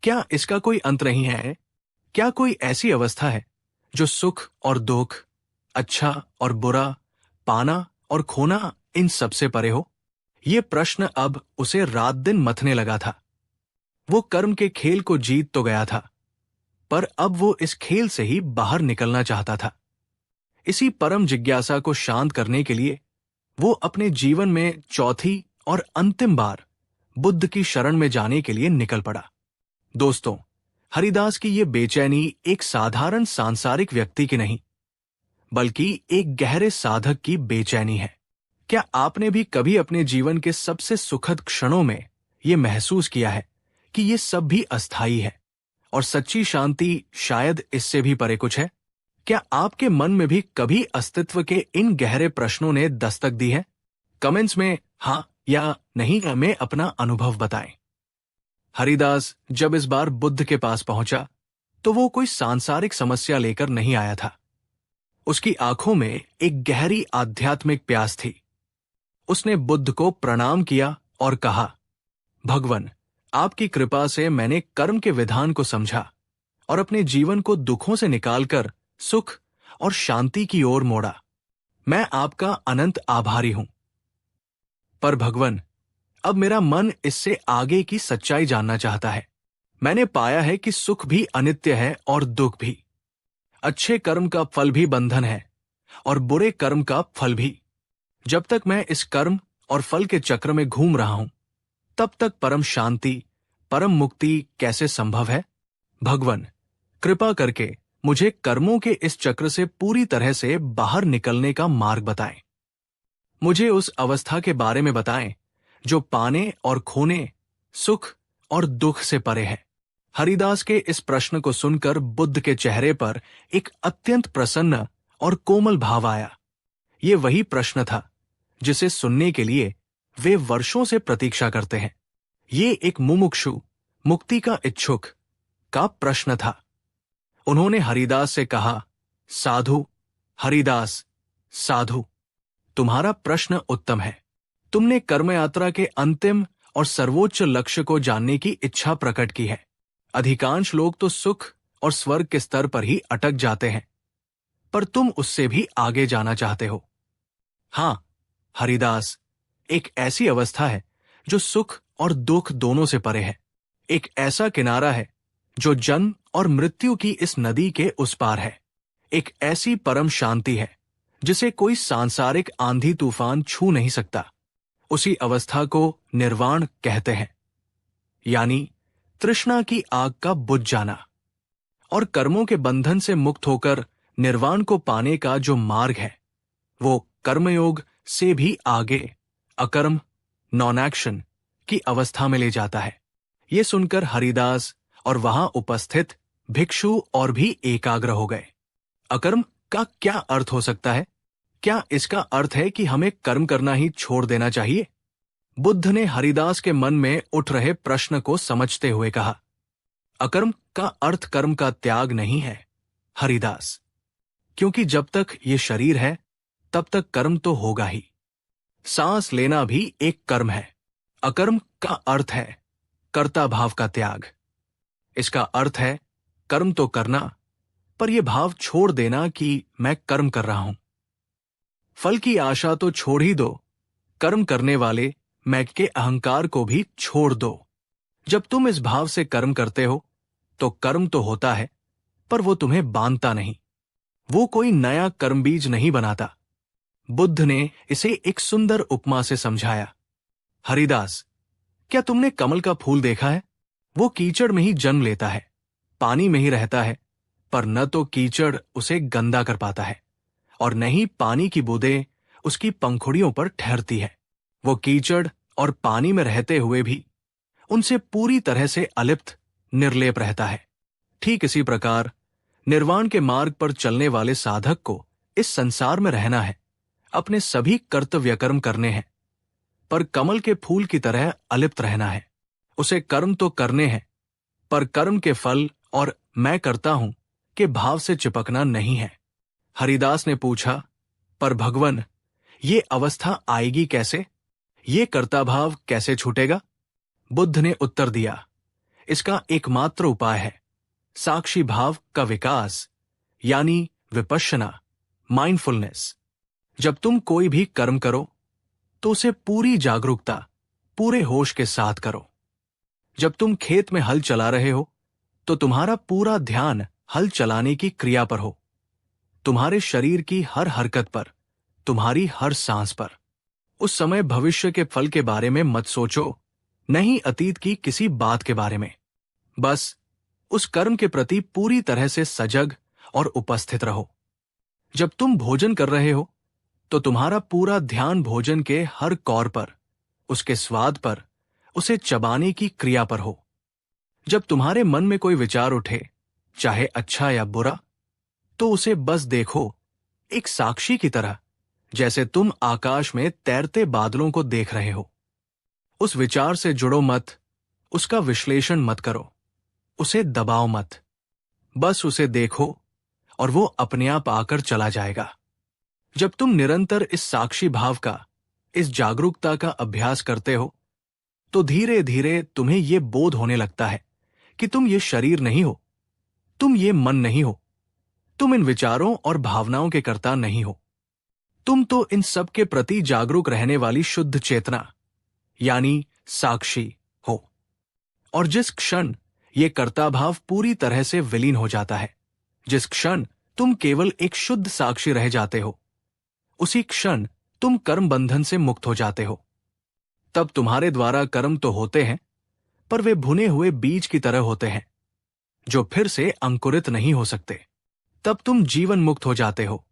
क्या इसका कोई अंत नहीं है? क्या कोई ऐसी अवस्था है जो सुख और दुख, अच्छा और बुरा, पाना और खोना, इन सबसे परे हो? ये प्रश्न अब उसे रात दिन मथने लगा था। वो कर्म के खेल को जीत तो गया था, पर अब वो इस खेल से ही बाहर निकलना चाहता था। इसी परम जिज्ञासा को शांत करने के लिए वो अपने जीवन में चौथी और अंतिम बार बुद्ध की शरण में जाने के लिए निकल पड़ा। दोस्तों, हरिदास की ये बेचैनी एक साधारण सांसारिक व्यक्ति की नहीं, बल्कि एक गहरे साधक की बेचैनी है। क्या आपने भी कभी अपने जीवन के सबसे सुखद क्षणों में ये महसूस किया है कि ये सब भी अस्थायी है और सच्ची शांति शायद इससे भी परे कुछ है? क्या आपके मन में भी कभी अस्तित्व के इन गहरे प्रश्नों ने दस्तक दी है? कमेंट्स में हाँ या नहीं में अपना अनुभव बताएं। हरिदास जब इस बार बुद्ध के पास पहुंचा तो वो कोई सांसारिक समस्या लेकर नहीं आया था। उसकी आंखों में एक गहरी आध्यात्मिक प्यास थी। उसने बुद्ध को प्रणाम किया और कहा, भगवन, आपकी कृपा से मैंने कर्म के विधान को समझा और अपने जीवन को दुखों से निकालकर सुख और शांति की ओर मोड़ा। मैं आपका अनंत आभारी हूं। पर भगवन, अब मेरा मन इससे आगे की सच्चाई जानना चाहता है। मैंने पाया है कि सुख भी अनित्य है और दुख भी। अच्छे कर्म का फल भी बंधन है और बुरे कर्म का फल भी। जब तक मैं इस कर्म और फल के चक्र में घूम रहा हूं, तब तक परम शांति, परम मुक्ति कैसे संभव है? भगवन, कृपा करके मुझे कर्मों के इस चक्र से पूरी तरह से बाहर निकलने का मार्ग बताएं। मुझे उस अवस्था के बारे में बताएं जो पाने और खोने, सुख और दुख से परे है। हरिदास के इस प्रश्न को सुनकर बुद्ध के चेहरे पर एक अत्यंत प्रसन्न और कोमल भाव आया। ये वही प्रश्न था जिसे सुनने के लिए वे वर्षों से प्रतीक्षा करते हैं। ये एक मुमुक्षु, मुक्ति का इच्छुक का प्रश्न था। उन्होंने हरिदास से कहा, साधु, हरिदास, साधु, तुम्हारा प्रश्न उत्तम है। तुमने कर्म यात्रा के अंतिम और सर्वोच्च लक्ष्य को जानने की इच्छा प्रकट की है। अधिकांश लोग तो सुख और स्वर्ग के स्तर पर ही अटक जाते हैं, पर तुम उससे भी आगे जाना चाहते हो। हां हरिदास, एक ऐसी अवस्था है जो सुख और दुख दोनों से परे है। एक ऐसा किनारा है जो जन्म और मृत्यु की इस नदी के उस पार है। एक ऐसी परम शांति है जिसे कोई सांसारिक आंधी तूफान छू नहीं सकता। उसी अवस्था को निर्वाण कहते हैं, यानी तृष्णा की आग का बुझ जाना। और कर्मों के बंधन से मुक्त होकर निर्वाण को पाने का जो मार्ग है, वो कर्मयोग से भी आगे अकर्म, नॉन एक्शन की अवस्था में ले जाता है। ये सुनकर हरिदास और वहां उपस्थित भिक्षु और भी एकाग्र हो गए। अकर्म का क्या अर्थ हो सकता है? क्या इसका अर्थ है कि हमें कर्म करना ही छोड़ देना चाहिए? बुद्ध ने हरिदास के मन में उठ रहे प्रश्न को समझते हुए कहा, अकर्म का अर्थ कर्म का त्याग नहीं है हरिदास, क्योंकि जब तक ये शरीर है तब तक कर्म तो होगा ही। सांस लेना भी एक कर्म है। अकर्म का अर्थ है कर्ता भाव का त्याग। इसका अर्थ है कर्म तो करना, पर यह भाव छोड़ देना कि मैं कर्म कर रहा हूं। फल की आशा तो छोड़ ही दो, कर्म करने वाले मैं के अहंकार को भी छोड़ दो। जब तुम इस भाव से कर्म करते हो तो कर्म तो होता है, पर वो तुम्हें बांधता नहीं। वो कोई नया कर्म बीज नहीं बनाता। बुद्ध ने इसे एक सुंदर उपमा से समझाया। हरिदास, क्या तुमने कमल का फूल देखा है? वो कीचड़ में ही जन्म लेता है, पानी में ही रहता है, पर न तो कीचड़ उसे गंदा कर पाता है और न ही पानी की बूंदें उसकी पंखुड़ियों पर ठहरती है। वो कीचड़ और पानी में रहते हुए भी उनसे पूरी तरह से अलिप्त, निर्लेप रहता है। ठीक इसी प्रकार निर्वाण के मार्ग पर चलने वाले साधक को इस संसार में रहना है, अपने सभी कर्तव्य कर्म करने हैं, पर कमल के फूल की तरह अलिप्त रहना है। उसे कर्म तो करने हैं, पर कर्म के फल और मैं करता हूं के भाव से चिपकना नहीं है। हरिदास ने पूछा, पर भगवन, ये अवस्था आएगी कैसे? ये कर्ता भाव कैसे छूटेगा? बुद्ध ने उत्तर दिया, इसका एकमात्र उपाय है साक्षी भाव का विकास, यानी विपश्यना, माइंडफुलनेस। जब तुम कोई भी कर्म करो तो उसे पूरी जागरूकता, पूरे होश के साथ करो। जब तुम खेत में हल चला रहे हो तो तुम्हारा पूरा ध्यान हल चलाने की क्रिया पर हो, तुम्हारे शरीर की हर हरकत पर, तुम्हारी हर सांस पर। उस समय भविष्य के फल के बारे में मत सोचो, नहीं अतीत की किसी बात के बारे में। बस उस कर्म के प्रति पूरी तरह से सजग और उपस्थित रहो। जब तुम भोजन कर रहे हो तो तुम्हारा पूरा ध्यान भोजन के हर कौर पर, उसके स्वाद पर, उसे चबाने की क्रिया पर हो। जब तुम्हारे मन में कोई विचार उठे, चाहे अच्छा या बुरा, तो उसे बस देखो एक साक्षी की तरह, जैसे तुम आकाश में तैरते बादलों को देख रहे हो। उस विचार से जुड़ो मत, उसका विश्लेषण मत करो, उसे दबाओ मत। बस उसे देखो और वो अपने आप आकर चला जाएगा। जब तुम निरंतर इस साक्षी भाव का, इस जागरूकता का अभ्यास करते हो, तो धीरे धीरे तुम्हें यह बोध होने लगता है कि तुम ये शरीर नहीं हो, तुम ये मन नहीं हो, तुम इन विचारों और भावनाओं के कर्ता नहीं हो। तुम तो इन सब के प्रति जागरूक रहने वाली शुद्ध चेतना यानी साक्षी हो। और जिस क्षण ये कर्ता भाव पूरी तरह से विलीन हो जाता है, जिस क्षण तुम केवल एक शुद्ध साक्षी रह जाते हो, उसी क्षण तुम कर्म बंधन से मुक्त हो जाते हो। तब तुम्हारे द्वारा कर्म तो होते हैं, पर वे भुने हुए बीज की तरह होते हैं जो फिर से अंकुरित नहीं हो सकते। तब तुम जीवन मुक्त हो जाते हो।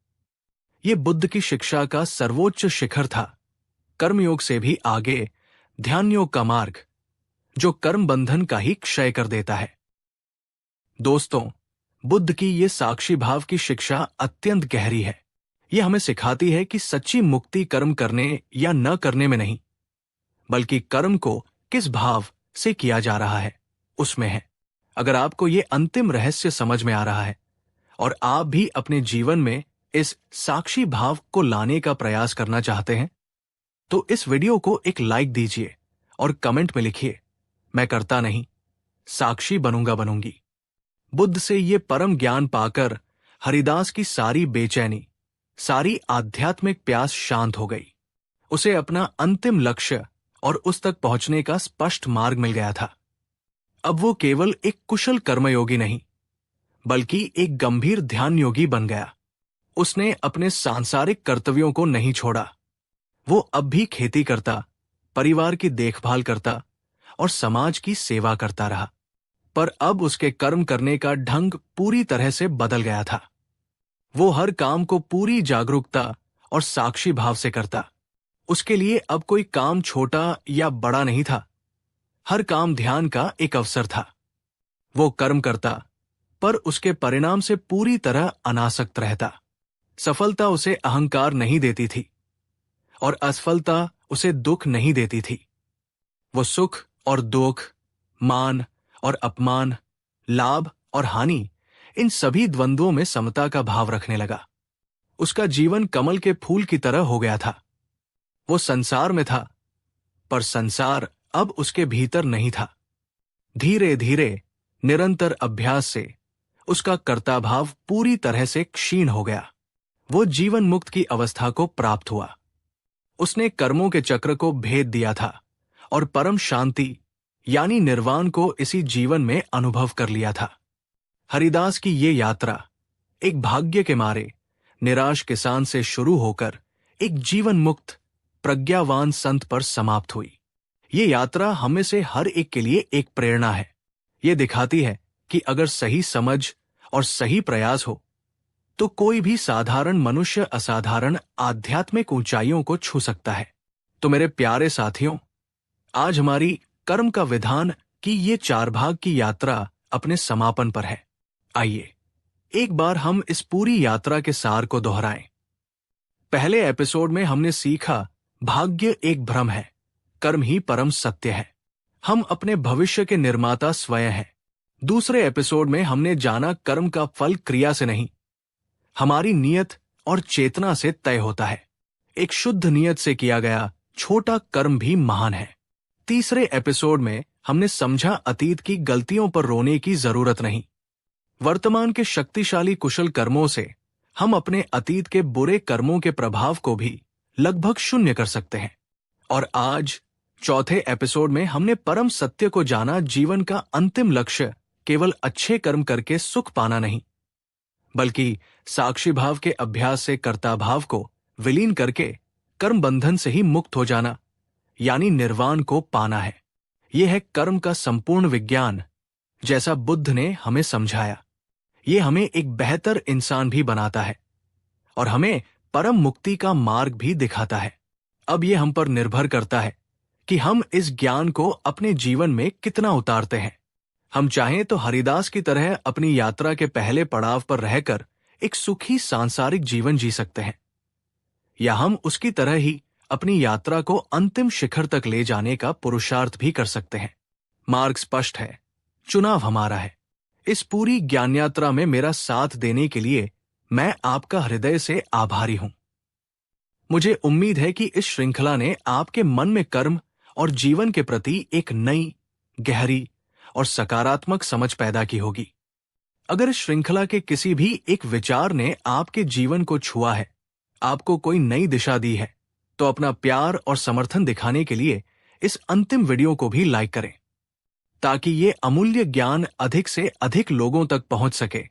ये बुद्ध की शिक्षा का सर्वोच्च शिखर था, कर्मयोग से भी आगे ध्यान योग का मार्ग, जो कर्म बंधन का ही क्षय कर देता है। दोस्तों, बुद्ध की ये साक्षी भाव की शिक्षा अत्यंत गहरी है। यह हमें सिखाती है कि सच्ची मुक्ति कर्म करने या न करने में नहीं, बल्कि कर्म को किस भाव से किया जा रहा है उसमें है। अगर आपको ये अंतिम रहस्य समझ में आ रहा है और आप भी अपने जीवन में इस साक्षी भाव को लाने का प्रयास करना चाहते हैं, तो इस वीडियो को एक लाइक दीजिए और कमेंट में लिखिए, मैं करता नहीं, साक्षी बनूंगा बनूंगी। बुद्ध से ये परम ज्ञान पाकर हरिदास की सारी बेचैनी, सारी आध्यात्मिक प्यास शांत हो गई। उसे अपना अंतिम लक्ष्य और उस तक पहुंचने का स्पष्ट मार्ग मिल गया था। अब वो केवल एक कुशल कर्मयोगी नहीं, बल्कि एक गंभीर ध्यान योगी बन गया। उसने अपने सांसारिक कर्तव्यों को नहीं छोड़ा। वो अब भी खेती करता, परिवार की देखभाल करता और समाज की सेवा करता रहा, पर अब उसके कर्म करने का ढंग पूरी तरह से बदल गया था। वो हर काम को पूरी जागरूकता और साक्षी भाव से करता। उसके लिए अब कोई काम छोटा या बड़ा नहीं था, हर काम ध्यान का एक अवसर था। वो कर्म करता, पर उसके परिणाम से पूरी तरह अनासक्त रहता। सफलता उसे अहंकार नहीं देती थी और असफलता उसे दुख नहीं देती थी। वो सुख और दुख, मान और अपमान, लाभ और हानि, इन सभी द्वंद्वों में समता का भाव रखने लगा। उसका जीवन कमल के फूल की तरह हो गया था। वो संसार में था, पर संसार अब उसके भीतर नहीं था। धीरे धीरे निरंतर अभ्यास से उसका कर्ता भाव पूरी तरह से क्षीण हो गया। वो जीवन मुक्त की अवस्था को प्राप्त हुआ। उसने कर्मों के चक्र को भेद दिया था और परम शांति यानी निर्वाण को इसी जीवन में अनुभव कर लिया था। हरिदास की ये यात्रा एक भाग्य के मारे निराश किसान से शुरू होकर एक जीवन मुक्त प्रज्ञावान संत पर समाप्त हुई। ये यात्रा हमें से हर एक के लिए एक प्रेरणा है। ये दिखाती है कि अगर सही समझ और सही प्रयास हो, तो कोई भी साधारण मनुष्य असाधारण आध्यात्मिक ऊंचाइयों को छू सकता है। तो मेरे प्यारे साथियों, आज हमारी कर्म का विधान की ये 4 भाग की यात्रा अपने समापन पर है। आइए एक बार हम इस पूरी यात्रा के सार को दोहराएं। पहले एपिसोड में हमने सीखा भाग्य एक भ्रम है, कर्म ही परम सत्य है। हम अपने भविष्य के निर्माता स्वयं हैं। दूसरे एपिसोड में हमने जाना कर्म का फल क्रिया से नहीं, हमारी नियत और चेतना से तय होता है। एक शुद्ध नियत से किया गया छोटा कर्म भी महान है। तीसरे एपिसोड में हमने समझा अतीत की गलतियों पर रोने की जरूरत नहीं। वर्तमान के शक्तिशाली कुशल कर्मों से हम अपने अतीत के बुरे कर्मों के प्रभाव को भी लगभग शून्य कर सकते हैं। और आज चौथे एपिसोड में हमने परम सत्य को जाना, जीवन का अंतिम लक्ष्य केवल अच्छे कर्म करके सुख पाना नहीं, बल्कि साक्षी भाव के अभ्यास से कर्ता भाव को विलीन करके कर्म बंधन से ही मुक्त हो जाना यानी निर्वाण को पाना है। यह है कर्म का संपूर्ण विज्ञान, जैसा बुद्ध ने हमें समझाया। ये हमें एक बेहतर इंसान भी बनाता है और हमें परम मुक्ति का मार्ग भी दिखाता है। अब ये हम पर निर्भर करता है कि हम इस ज्ञान को अपने जीवन में कितना उतारते हैं। हम चाहें तो हरिदास की तरह अपनी यात्रा के पहले पड़ाव पर रहकर एक सुखी सांसारिक जीवन जी सकते हैं, या हम उसकी तरह ही अपनी यात्रा को अंतिम शिखर तक ले जाने का पुरुषार्थ भी कर सकते हैं। मार्ग स्पष्ट है, चुनाव हमारा है। इस पूरी ज्ञान यात्रा में मेरा साथ देने के लिए मैं आपका हृदय से आभारी हूं। मुझे उम्मीद है कि इस श्रृंखला ने आपके मन में कर्म और जीवन के प्रति एक नई, गहरी और सकारात्मक समझ पैदा की होगी। अगर इस श्रृंखला के किसी भी एक विचार ने आपके जीवन को छुआ है, आपको कोई नई दिशा दी है, तो अपना प्यार और समर्थन दिखाने के लिए इस अंतिम वीडियो को भी लाइक करें, ताकि ये अमूल्य ज्ञान अधिक से अधिक लोगों तक पहुंच सके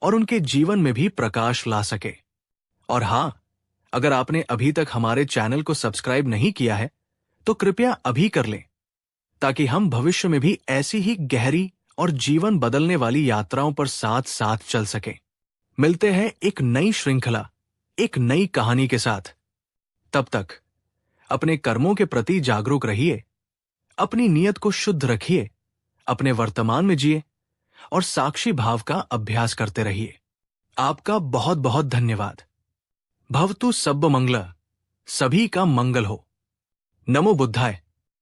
और उनके जीवन में भी प्रकाश ला सके। और हाँ, अगर आपने अभी तक हमारे चैनल को सब्सक्राइब नहीं किया है, तो कृपया अभी कर लें, ताकि हम भविष्य में भी ऐसी ही गहरी और जीवन बदलने वाली यात्राओं पर साथ साथ चल सके। मिलते हैं एक नई श्रृंखला, एक नई कहानी के साथ। तब तक अपने कर्मों के प्रति जागरूक रहिए, अपनी नीयत को शुद्ध रखिए, अपने वर्तमान में जिए और साक्षी भाव का अभ्यास करते रहिए। आपका बहुत बहुत धन्यवाद। भवतु सब्ब मंगल, सभी का मंगल हो। नमो बुद्धाय।